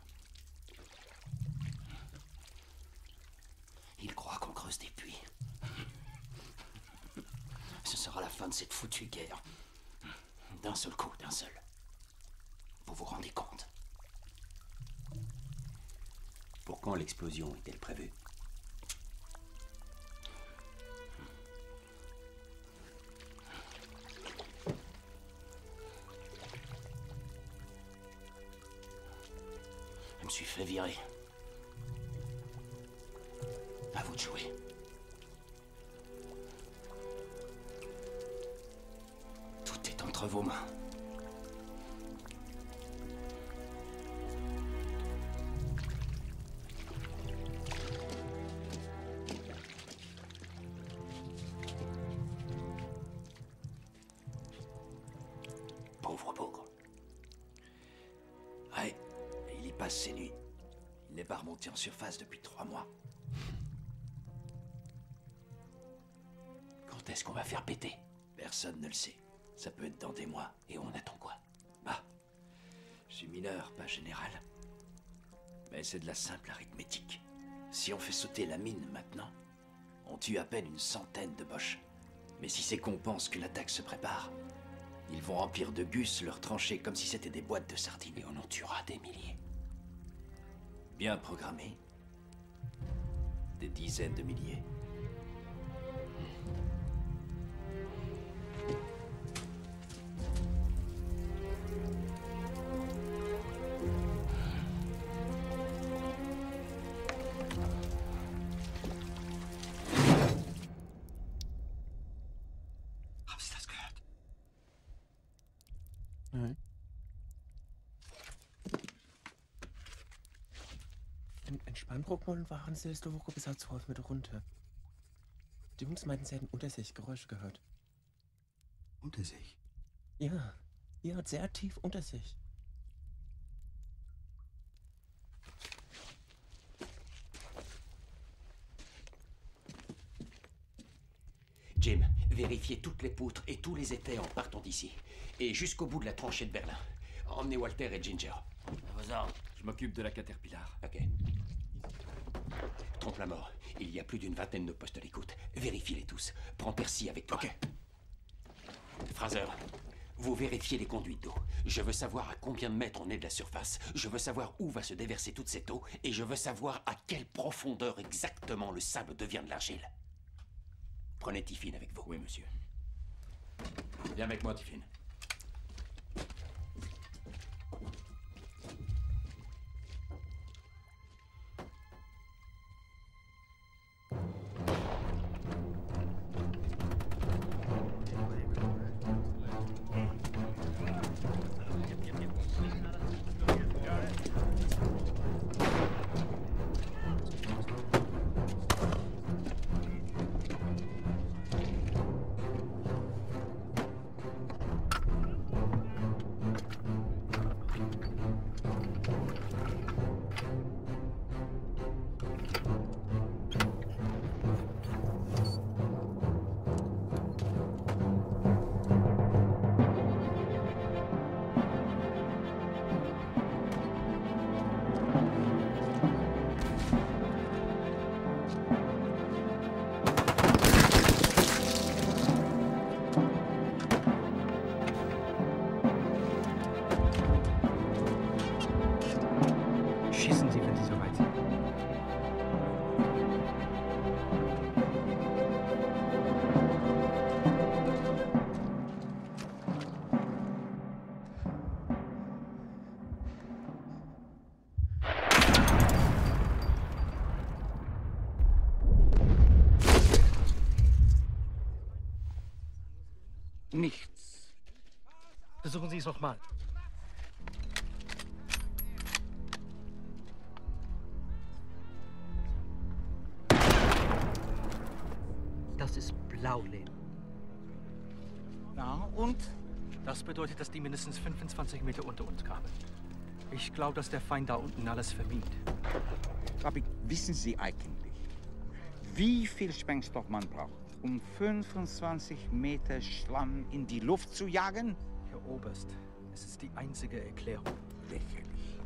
cause des puits. Ce sera la fin de cette foutue guerre. D'un seul coup, d'un seul. Vous vous rendez compte? Pour quand l'explosion est-elle prévue? Je me suis fait virer. À vous de jouer. Tout est entre vos mains. Pauvre bougre. Ouais, il y passe ses nuits. Il n'est pas remonté en surface depuis 3 mois. Quand est-ce qu'on va faire péter? Personne ne le sait. Ça peut être dans des mois. Et on attend quoi? Bah, je suis mineur, pas général. Mais c'est de la simple arithmétique. Si on fait sauter la mine maintenant, on tue à peine une centaine de Boches. Mais si ces cons pensent qu'une attaque se prépare, ils vont remplir de gus leurs tranchées comme si c'était des boîtes de sardines. Et on en tuera des milliers. Bien programmés. Des dizaines de milliers. Nee. In Spannbrookmolen waren sie letzte Woche bis halb 12 mit runter. Die Jungs meinten, sie hätten unter sich Geräusche gehört. Unter sich? Ja, ja, sehr tief unter sich. Jim, vérifiez toutes les poutres et tous les étais en partant d'ici. Et jusqu'au bout de la tranchée de Berlin. Emmenez Walter et Ginger. À vos ordres. Je m'occupe de la Caterpillar. Ok. Trompe la mort. Il y a plus d'une vingtaine de postes d'écoute. Vérifie-les tous. Prends Percy avec toi. Ok. Fraser, vous vérifiez les conduites d'eau. Je veux savoir à combien de mètres on est de la surface. Je veux savoir où va se déverser toute cette eau. Et je veux savoir à quelle profondeur exactement le sable devient de l'argile. Prenez Tiffin avec vous. Oui, monsieur. Viens avec moi, Tiffin. Nichts. Versuchen Sie es nochmal. Das ist Blauleben. Na, und? Das bedeutet, dass die mindestens 25 Meter unter uns kamen. Ich glaube, dass der Feind da unten alles vermied. Rabbi, wissen Sie eigentlich, wie viel Sprengstoff man braucht, um 25 Meter Schlamm in die Luft zu jagen? Herr Oberst, es ist die einzige Erklärung. Lächerlich.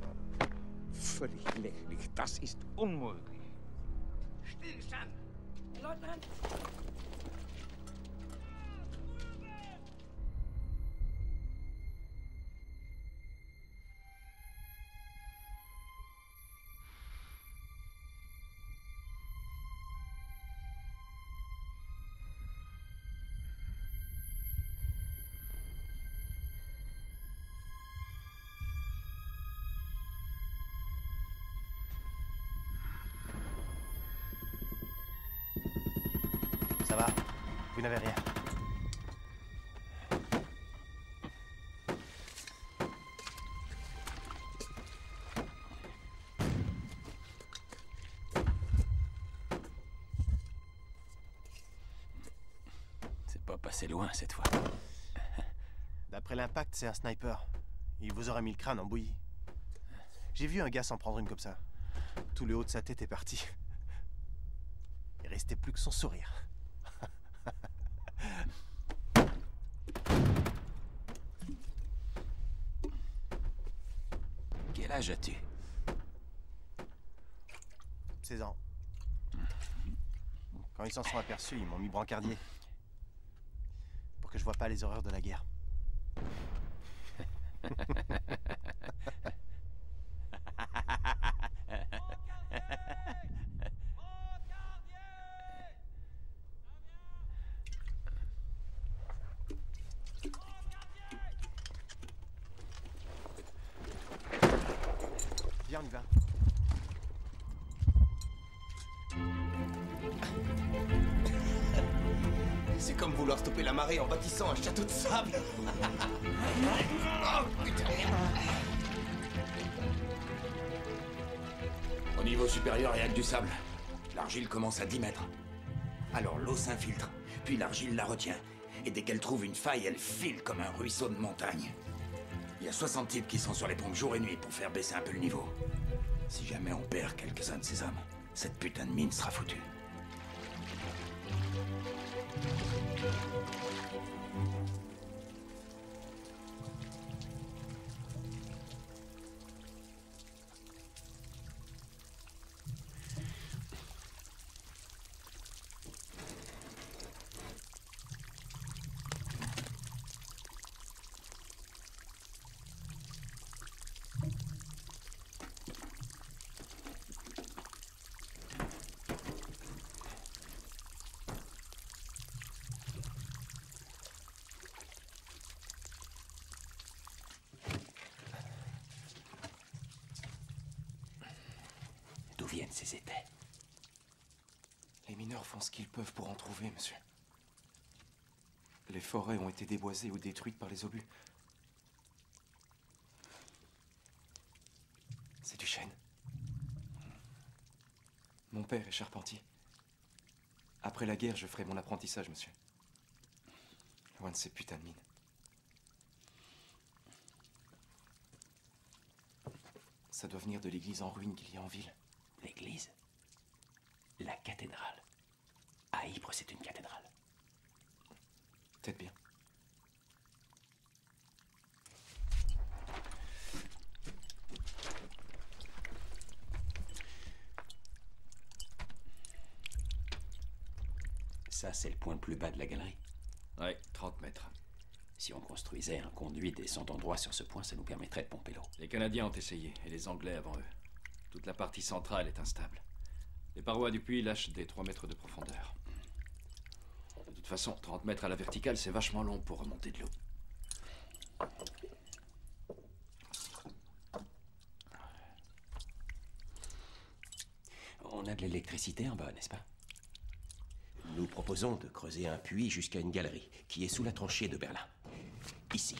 Völlig lächerlich. Das ist unmöglich. Stillstand! Leutnant! Ça va, vous n'avez rien. C'est pas passé loin cette fois. D'après l'impact, c'est un sniper. Il vous aurait mis le crâne en bouillie. J'ai vu un gars s'en prendre une comme ça. Tout le haut de sa tête est parti. Il restait plus que son sourire. Quel âge as-tu? 16 ans. Quand ils s'en sont aperçus, ils m'ont mis brancardier. Pour que je vois pas les horreurs de la guerre. Viens, on y va. C'est comme vouloir stopper la marée en bâtissant un château de sable. Oh, putain. Au niveau supérieur, il n'y a que du sable. L'argile commence à 10 mètres. Alors l'eau s'infiltre, puis l'argile la retient. Et dès qu'elle trouve une faille, elle file comme un ruisseau de montagne. Il y a 60 types qui sont sur les pompes jour et nuit pour faire baisser un peu le niveau. Si jamais on perd quelques-uns de ces hommes, cette putain de mine sera foutue. D'où viennent ces épais? Les mineurs font ce qu'ils peuvent pour en trouver, monsieur. Les forêts ont été déboisées ou détruites par les obus. C'est du chêne. Mon père est charpentier. Après la guerre, je ferai mon apprentissage, monsieur. Loin de ces putains de mines. Ça doit venir de l'église en ruine qu'il y a en ville. L'église? La cathédrale. À Ypres, c'est une cathédrale. Peut-être bien. Ça, c'est le point le plus bas de la galerie. Ouais, 30 mètres. Si on construisait un conduit descendant droit sur ce point, ça nous permettrait de pomper l'eau. Les Canadiens ont essayé, et les Anglais avant eux. Toute la partie centrale est instable. Les parois du puits lâchent des 3 mètres de profondeur. De toute façon, 30 mètres à la verticale, c'est vachement long pour remonter de l'eau. On a de l'électricité en bas, n'est-ce pas? Nous proposons de creuser un puits jusqu'à une galerie qui est sous la tranchée de Berlin. Ici.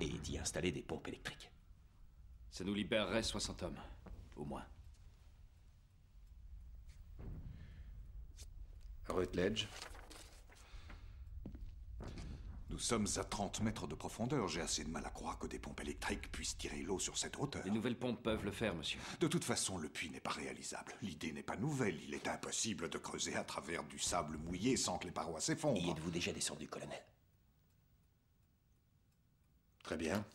Et d'y installer des pompes électriques. Ça nous libérerait 60 hommes, au moins. Rutledge. Nous sommes à 30 mètres de profondeur. J'ai assez de mal à croire que des pompes électriques puissent tirer l'eau sur cette hauteur. Les nouvelles pompes peuvent le faire, monsieur. De toute façon, le puits n'est pas réalisable. L'idée n'est pas nouvelle. Il est impossible de creuser à travers du sable mouillé sans que les parois s'effondrent. Y êtes-vous déjà descendu, colonel? Très bien.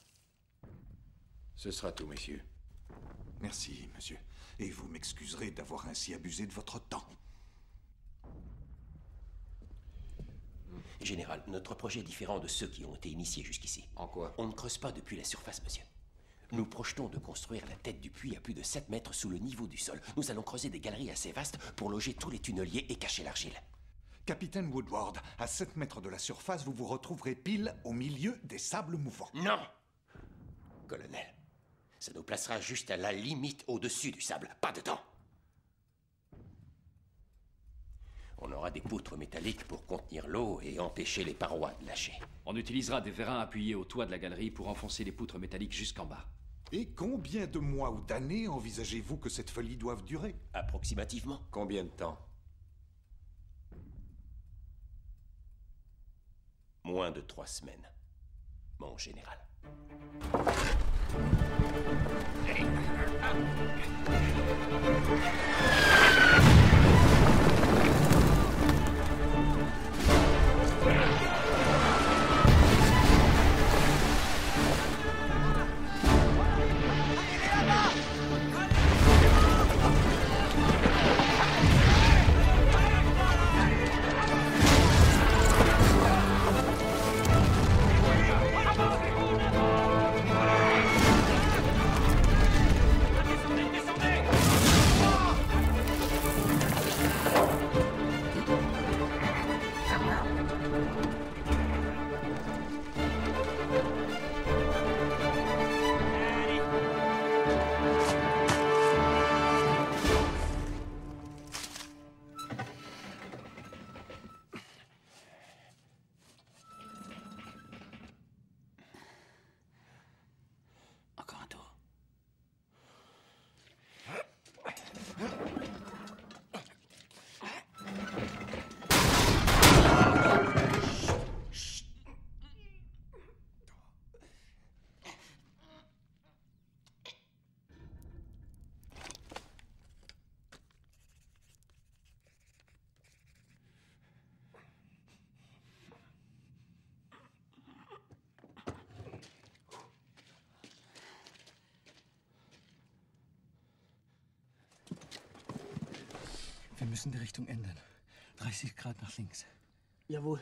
Ce sera tout, messieurs. Merci, monsieur. Et vous m'excuserez d'avoir ainsi abusé de votre temps. Général, notre projet est différent de ceux qui ont été initiés jusqu'ici. En quoi? On ne creuse pas depuis la surface, monsieur. Nous projetons de construire la tête du puits à plus de 7 mètres sous le niveau du sol. Nous allons creuser des galeries assez vastes pour loger tous les tunneliers et cacher l'argile. Capitaine Woodward, à 7 mètres de la surface, vous vous retrouverez pile au milieu des sables mouvants. Non! Colonel, ça nous placera juste à la limite au-dessus du sable, pas dedans. On aura des poutres métalliques pour contenir l'eau et empêcher les parois de lâcher. On utilisera des vérins appuyés au toit de la galerie pour enfoncer les poutres métalliques jusqu'en bas. Et combien de mois ou d'années envisagez-vous que cette folie doive durer? Approximativement. Combien de temps? Moins de 3 semaines, mon général. Wir müssen die Richtung ändern. 30 Grad nach links. Jawohl.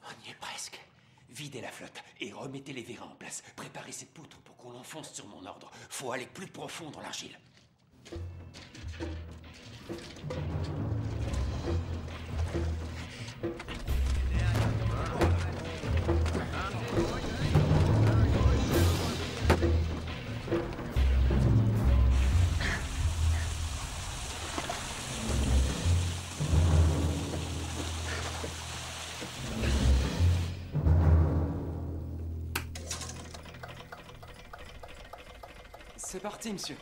On y est presque. Videz la flotte et remettez les vérins en place. Préparez cette poutre pour qu'on l'enfonce sur mon ordre. Faut aller plus profond dans l'argile. C'est parti, monsieur.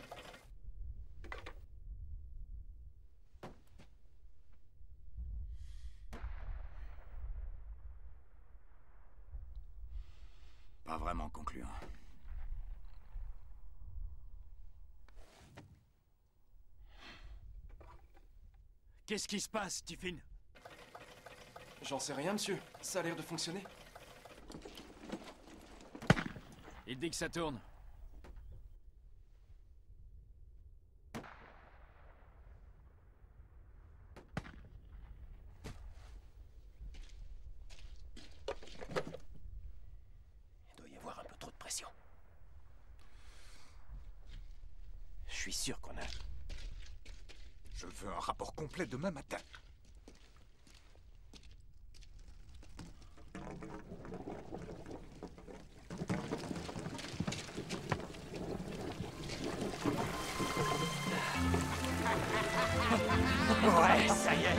Pas vraiment concluant. Qu'est-ce qui se passe, Tiffin? J'en sais rien, monsieur. Ça a l'air de fonctionner. Il dit que ça tourne. Il doit y avoir un peu trop de pression. Je suis sûr qu'on a... Je veux un rapport complet demain matin. Ouais, ça y est.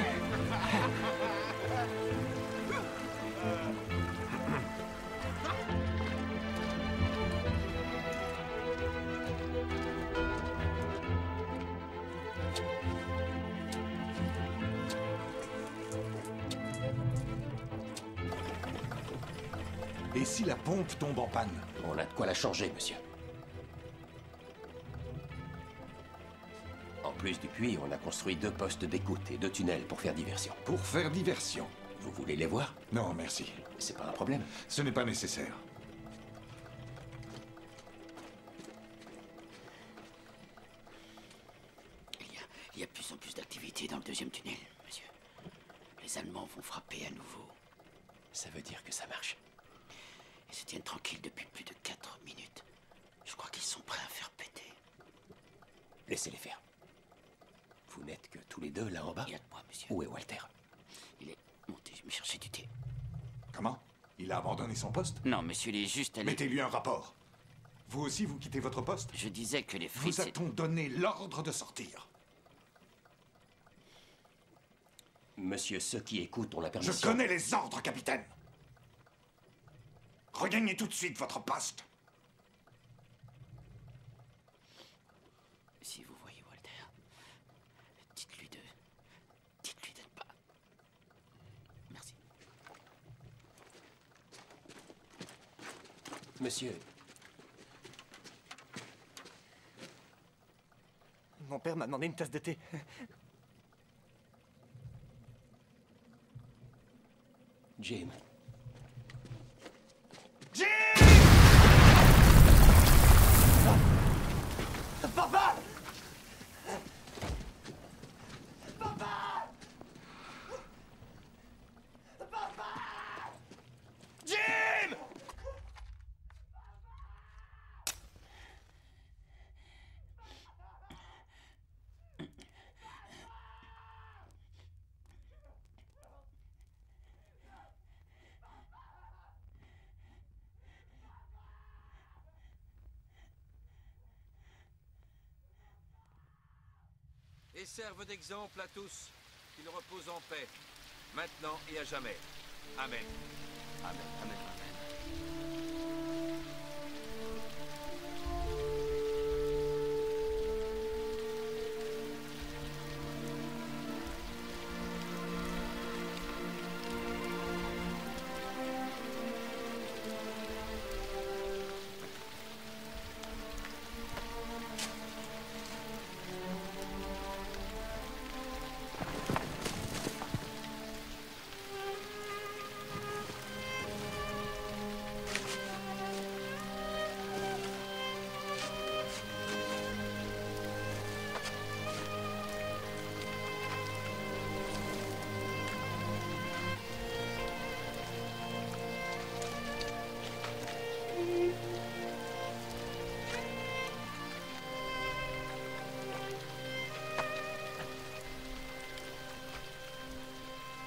Et si la pompe tombe en panne? On a de quoi la changer, monsieur. En plus du puits, on a construit 2 postes d'écoute et 2 tunnels pour faire diversion. Pour faire diversion? Vous voulez les voir? Non, merci. C'est pas un problème. Ce n'est pas nécessaire. pied dans le deuxième tunnel, monsieur. Les Allemands vont frapper à nouveau. Ça veut dire que ça marche. Ils se tiennent tranquilles depuis plus de 4 minutes. Je crois qu'ils sont prêts à faire péter. Laissez-les faire. Vous n'êtes que tous les deux là en bas? Il y a de moi, monsieur. Où est Walter? Il est monté me chercher du thé. Comment? Il a abandonné son poste? Non, monsieur, il est juste allé... Mettez-lui un rapport. Vous aussi, vous quittez votre poste? Je disais que les frites... Vous a-t-on donné l'ordre de sortir? Monsieur, ceux qui écoutent ont la permission... Je connais les ordres, capitaine. Regagnez tout de suite votre poste. Si vous voyez Walter, dites-lui d'être pas... Merci. Monsieur, Mon père m'a demandé une tasse de thé. Jim. Jim! Papa! Papa! Papa! Jim! Et servent d'exemple à tous qu'ils reposent en paix, maintenant et à jamais. Amen. Amen, amen, amen.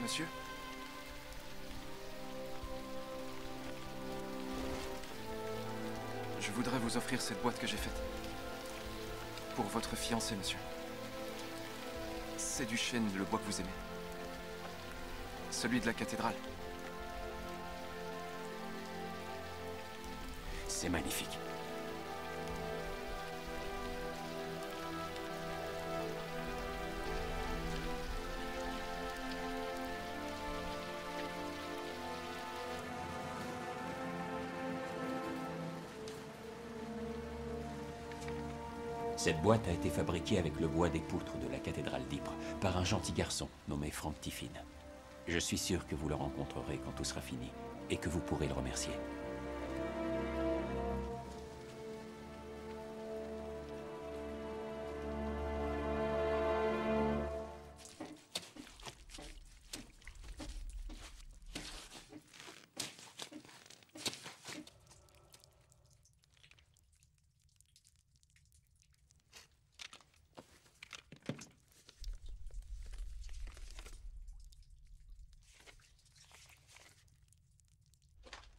Monsieur? Je voudrais vous offrir cette boîte que j'ai faite. Pour votre fiancé, monsieur. C'est du chêne, le bois que vous aimez. Celui de la cathédrale. C'est magnifique. Cette boîte a été fabriquée avec le bois des poutres de la cathédrale d'Ypres par un gentil garçon nommé Frank Tiffin. Je suis sûr que vous le rencontrerez quand tout sera fini et que vous pourrez le remercier.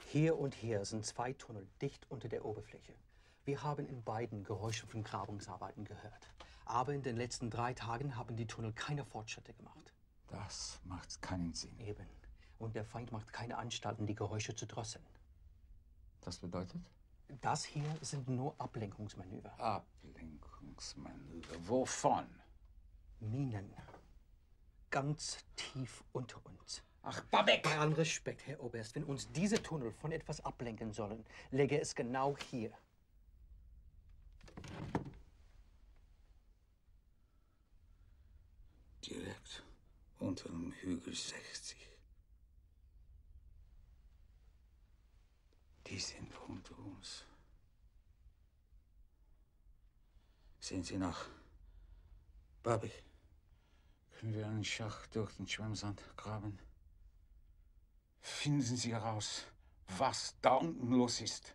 Hier und hier sind 2 Tunnel dicht unter der Oberfläche. Wir haben in beiden Geräusche von Grabungsarbeiten gehört. Aber in den letzten 3 Tagen haben die Tunnel keine Fortschritte gemacht. Das macht keinen Sinn. Eben. Und der Feind macht keine Anstalten, die Geräusche zu drosseln. Das bedeutet? Das hier sind nur Ablenkungsmanöver. Ablenkungsmanöver. Wovon? Minen. Ganz tief unter uns. Ach, Babek! Bei allem Respekt, Herr Oberst, wenn uns diese Tunnel von etwas ablenken sollen, läge es genau hier. Direkt unter dem Hügel 60. Die sind unter uns. Sehen Sie nach. Babek, Können wir einen Schacht durch den Schwemmsand graben? Finden Sie heraus, was da unten los ist.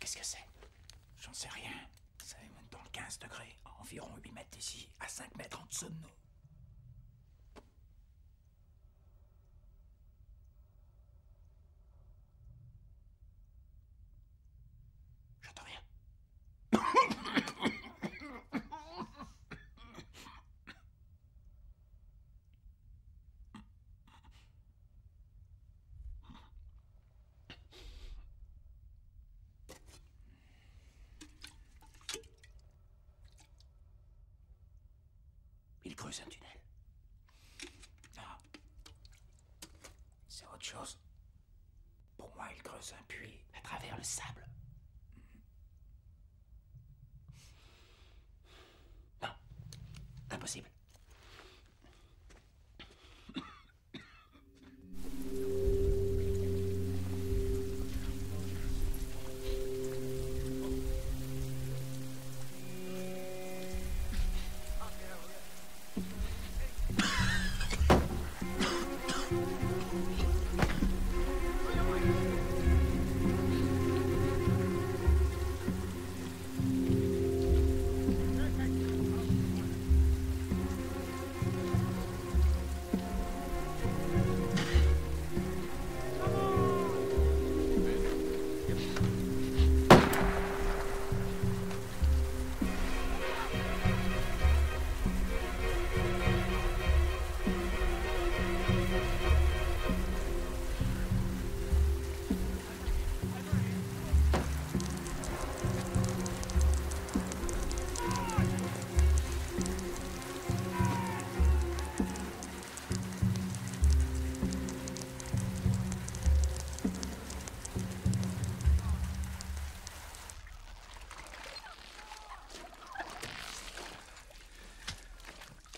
Qu'est-ce que c'est? J'en sais rien. C'est dans le 15 degrés, à environ 8 mètres d'ici, à 5 mètres en dessous de nous. J'entends rien. Il creuse un tunnel. Non. C'est autre chose. Pour moi, il creuse un puits à travers le sable. Non. Impossible.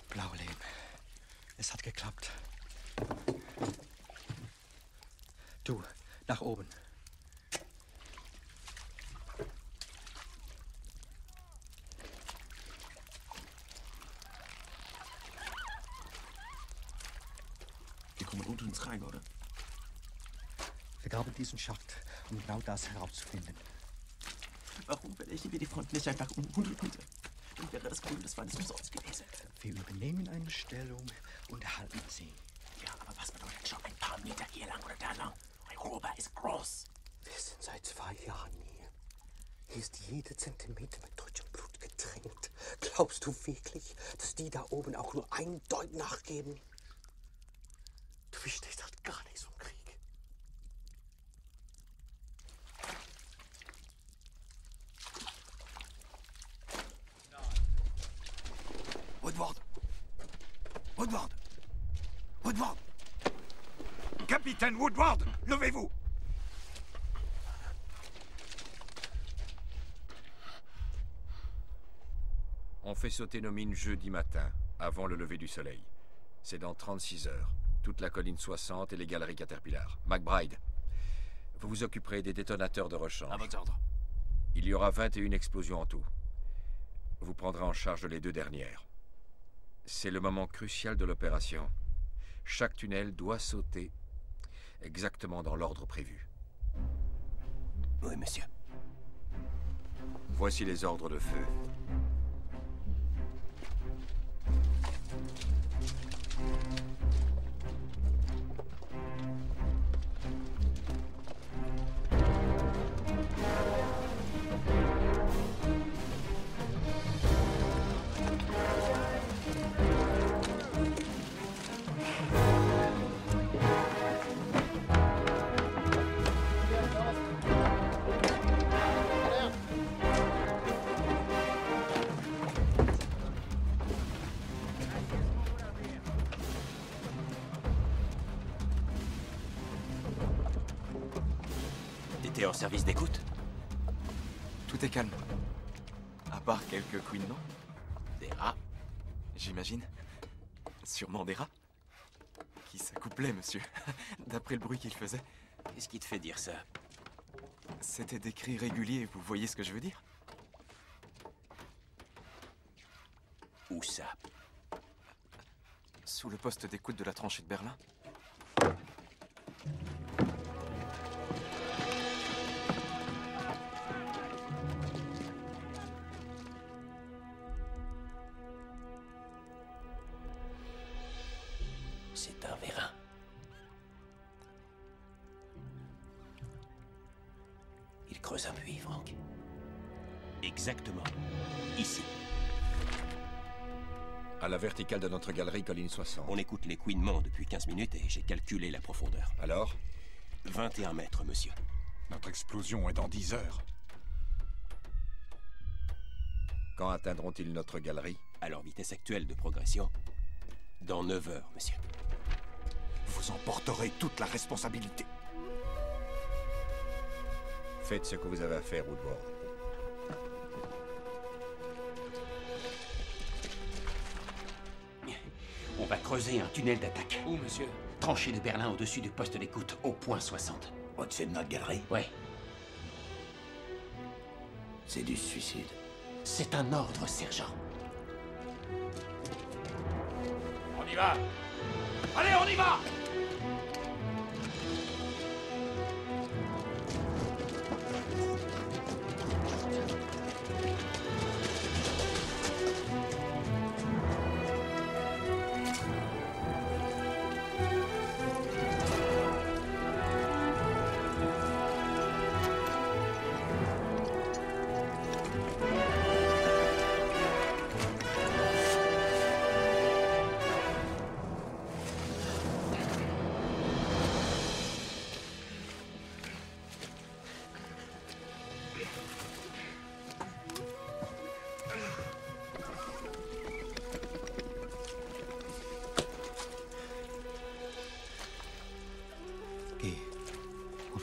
Blaulehm. Es hat geklappt. Du, nach oben. Wir kommen unter uns rein, oder? Wir graben diesen Schacht, um genau das herauszufinden. Warum berechnen wir die Front nicht einfach um 100 Meter? Dann wäre das Gefühl des Feindes umsonst gewesen. Wir übernehmen eine Stellung und halten sie. Ja, aber was bedeutet schon ein paar Meter hier lang oder da lang? Europa ist groß. Wir sind seit 2 Jahren hier. Hier ist jeder Zentimeter mit deutschem Blut getränkt. Glaubst du wirklich, dass die da oben auch nur ein Deut nachgeben? Du verstehst halt gar nichts vom Krieg. Woodward! Woodward! Woodward! Capitaine Woodward, levez-vous! On fait sauter nos mines jeudi matin, avant le lever du soleil. C'est dans 36 heures. Toute la colline 60 et les galeries Caterpillar. McBride, vous vous occuperez des détonateurs de rechange. À votre ordre. Il y aura 21 explosions en tout. Vous prendrez en charge les 2 dernières. C'est le moment crucial de l'opération. Chaque tunnel doit sauter exactement dans l'ordre prévu. Oui, monsieur. Voici les ordres de feu. T'étais en service d'écoute? Tout est calme. À part quelques queenements? Des rats? J'imagine. Sûrement des rats. Qui s'accouplaient, monsieur, d'après le bruit qu'ils faisaient. Qu'est-ce qui te fait dire ça? C'était des cris réguliers, vous voyez ce que je veux dire? Où ça? Sous le poste d'écoute de la tranchée de Berlin. C'est un vérin. Il creuse un puits, Franck. Exactement. Ici. À la verticale de notre galerie, colline 60. On écoute les couinements depuis 15 minutes et j'ai calculé la profondeur. Alors? 21 mètres, monsieur. Notre explosion est dans 10 heures. Quand atteindront-ils notre galerie? À leur vitesse actuelle de progression, dans 9 heures, monsieur. Vous en porterez toute la responsabilité. Faites ce que vous avez à faire, Woodward. On va creuser un tunnel d'attaque. Où, monsieur? Tranchée de Berlin au-dessus du poste d'écoute, au point 60. Au-dessus de notre galerie? Ouais. C'est du suicide. C'est un ordre, sergent. On y va! Allez, on y va!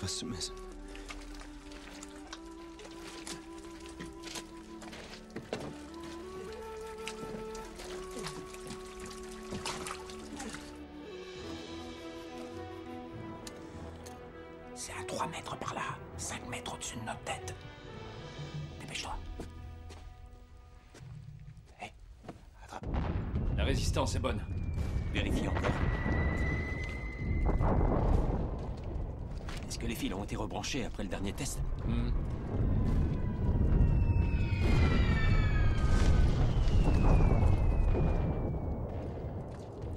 Was zu messen. C'est à 3 mètres par là, 5 mètres au-dessus de notre tête. Dépêche-toi. Hé, attrape. La résistance est bonne. Vérifie encore. Est-ce que les fils ont été rebranchés après le dernier test?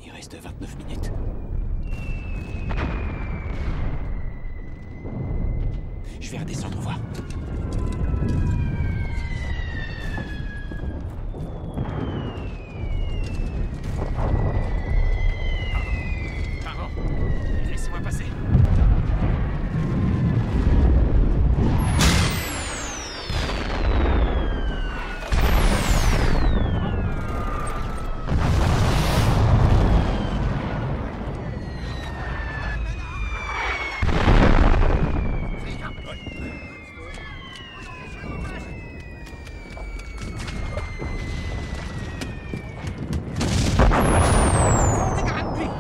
Il reste 29 minutes. Je vais redescendre voir. Pardon. Laissez-moi passer.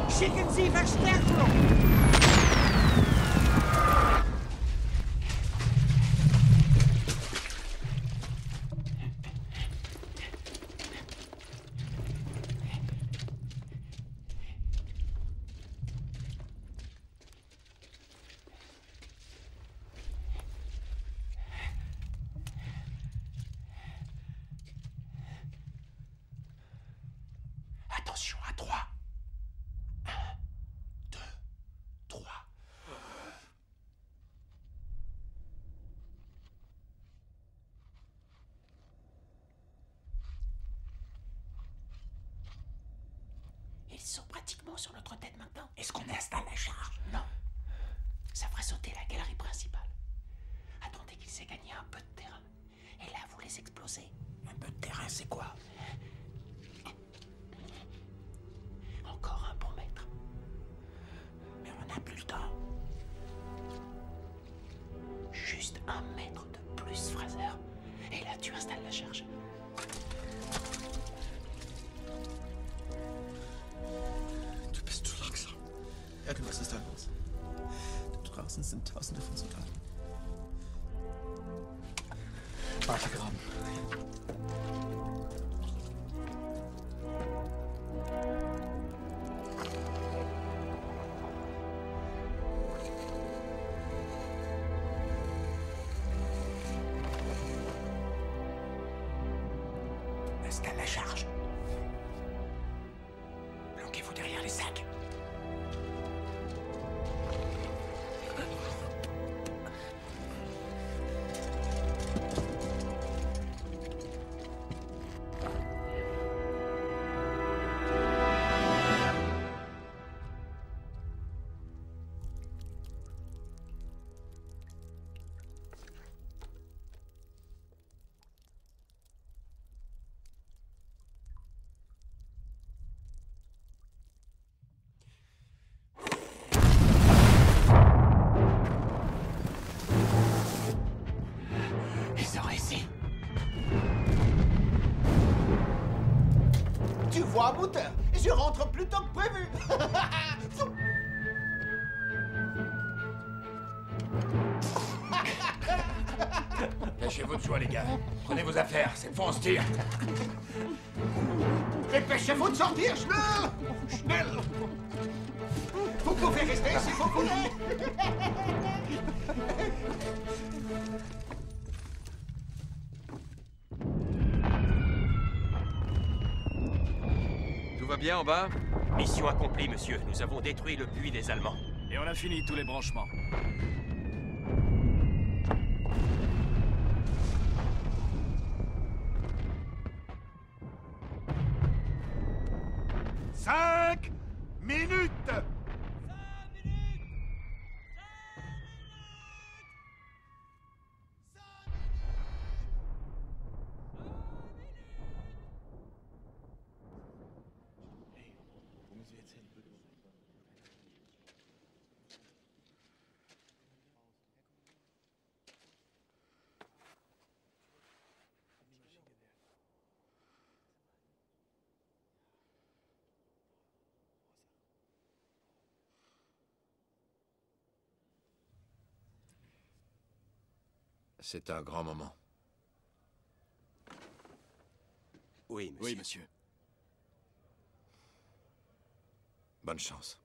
Schicken Sie Verstärkung! Attention à 3. 1, 2, 3. Ils sont pratiquement sur notre tête maintenant. Est-ce qu'on installe la charge? Non. Ça fera sauter la galerie principale. Attendez qu'ils aient gagné un peu de terrain. Et là, vous les explosez. Un peu de terrain, c'est quoi? Encore un bon mètre. Mais on n'a plus le temps. Juste 1 mètre de plus, Fraser. Et là, tu installes la charge. Du bist zu langsam. Irgendwas ist da los. Draußen sind Tausende von Soldaten. Weitergraben. Installe la charge. Planquez-vous derrière les sacs. Tu vois, moteur, je rentre plus tôt que prévu. Lâchez-vous de joie, les gars. Prenez vos affaires, cette fois on se tire. Dépêchez-vous de sortir, schnell. Schnell. Vous pouvez rester si vous voulez. Tout va bien en bas? Mission accomplie, monsieur. Nous avons détruit le puits des Allemands. Et on a fini tous les branchements. Cinq minutes. C'est un grand moment. Oui, monsieur. Oui, monsieur. Bonne chance.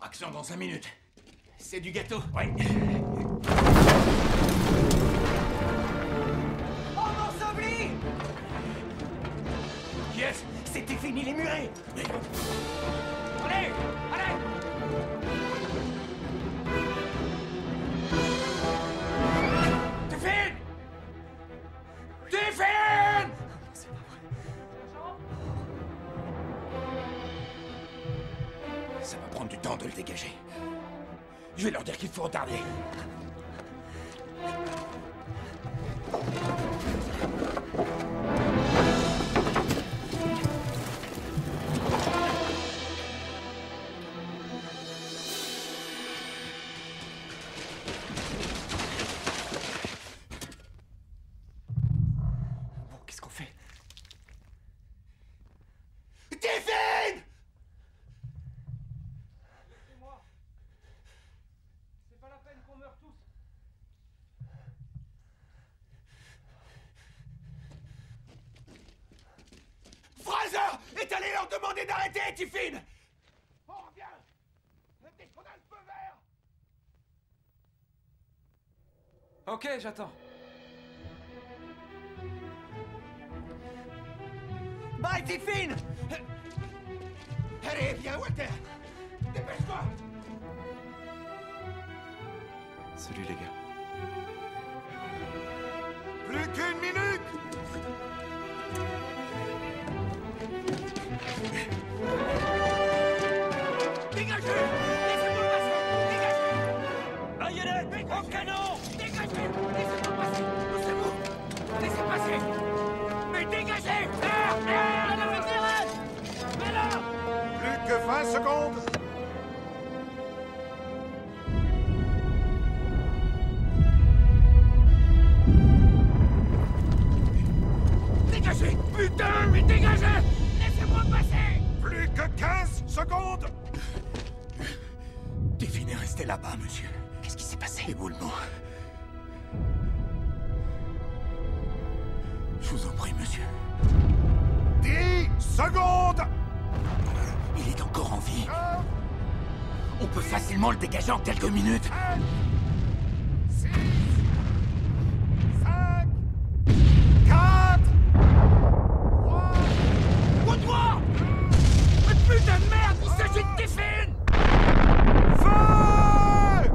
Action dans 5 minutes. C'est du gâteau. Oui. Oh mon sabli! Qui est-ce? C'était fini les murets. Allez! Allez! Tiffin! Tiffin! Ça va prendre du temps de le dégager. Je vais leur dire qu'il faut retarder. Bon, qu'est-ce qu'on fait? Tiffin! Laissez-moi. C'est pas la peine qu'on meure tous. Fraser est allé leur demander d'arrêter, Tiffin! On revient. Dès qu'on a le feu vert. Ok, j'attends. Bye, Tiffin! Allez, viens, Walter! Dépêche-toi! Salut, les gars. Plus qu'une minute. Dégagez! Laissez-moi passer! Dégagez! Baïonnette! Au canon! Dégagez! Laissez-moi passer! Poussez-vous! Laissez passer! Mais dégagez! Merde! Mais là! Plus que 20 secondes. Dégagez! Putain, mais dégagez! Laissez-moi passer! Plus que 15 secondes. Delphine est restée là-bas, monsieur. Qu'est-ce qui s'est passé? Éboulement. Je vous en prie, monsieur. 10 secondes. Il est encore en vie. On peut facilement le dégager en quelques minutes. 6, 5, 4, 3... Woodward! Mais putain de merde, il s'agit de Delphine! Feu!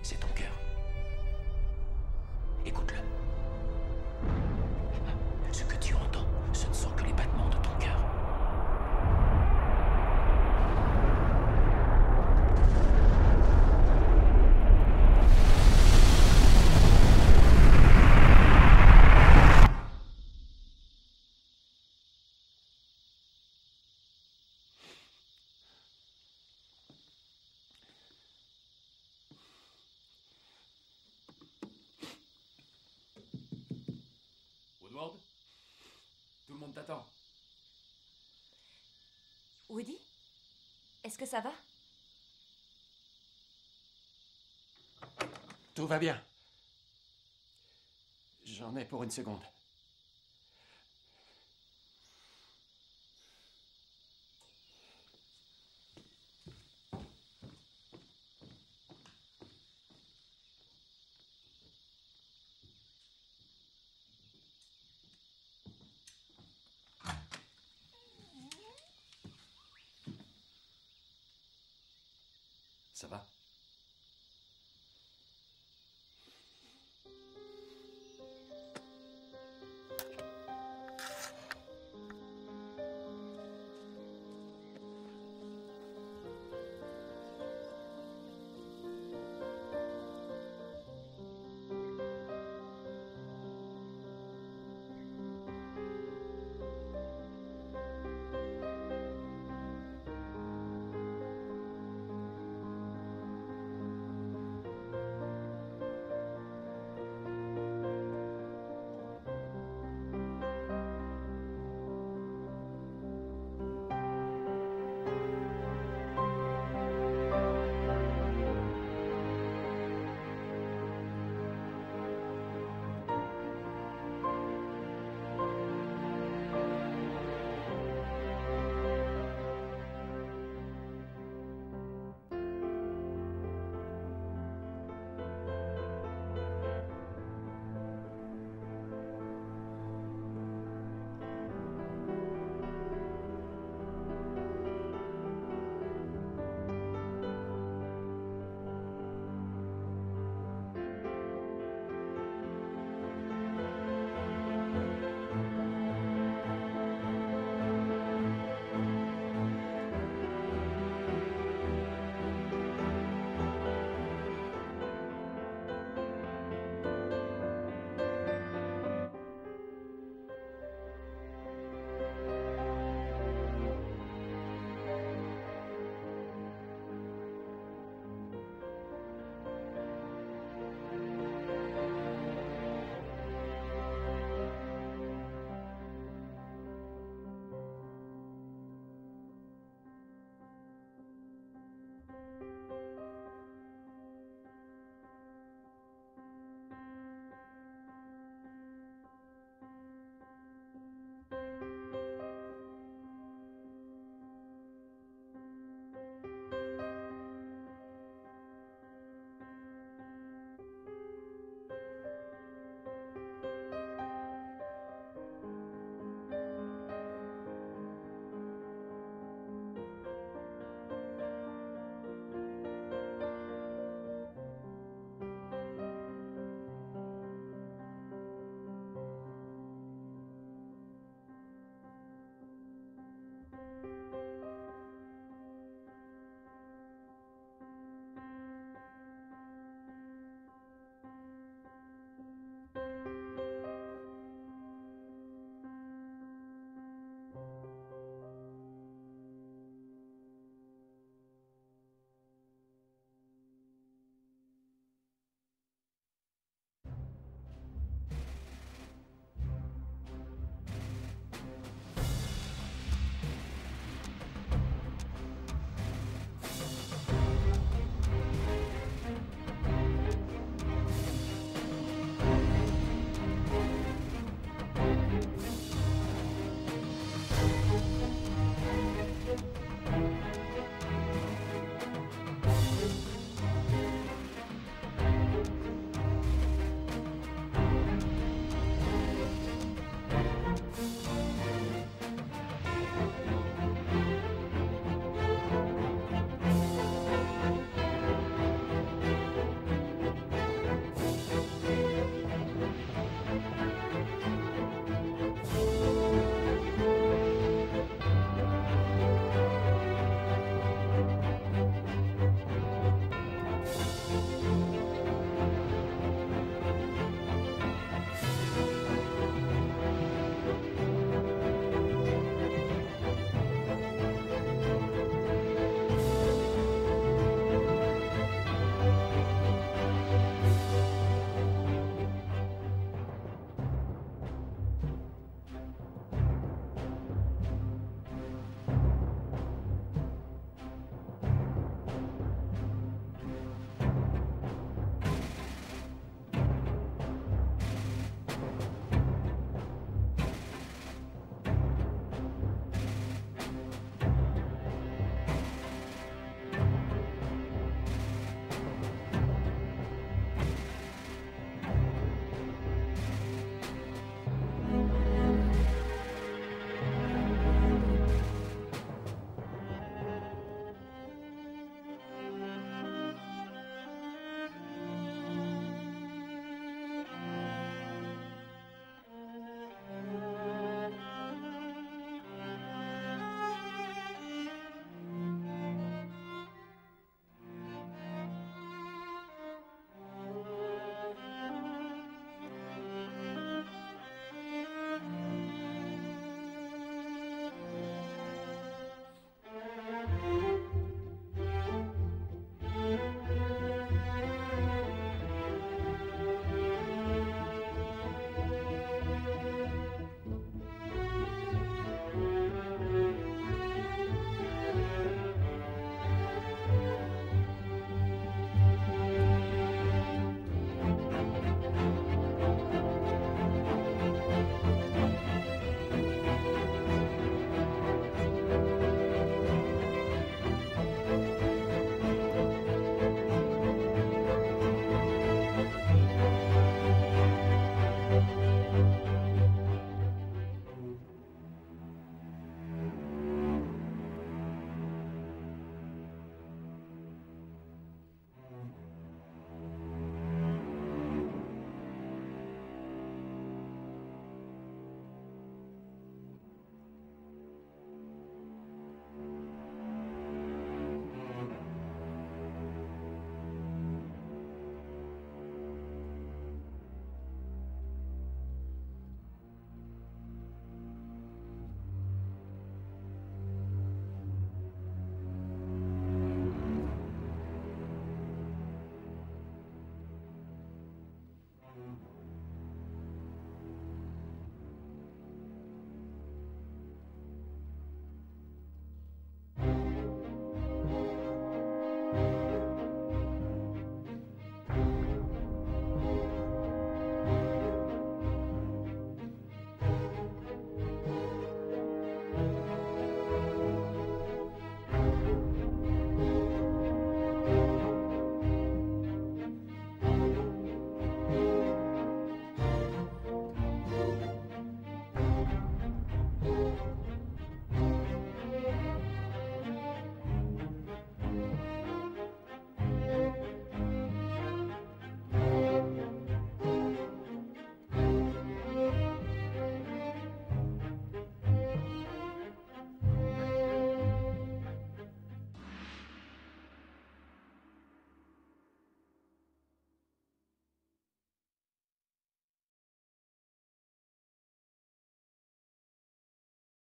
C'est ton cœur. Écoute-le. Ce que tu entends, ce ne sont que les battements de ton cœur. Woodward? Tout le monde t'attend. Woody? Est-ce que ça va? Tout va bien. J'en ai pour une seconde. Ça va?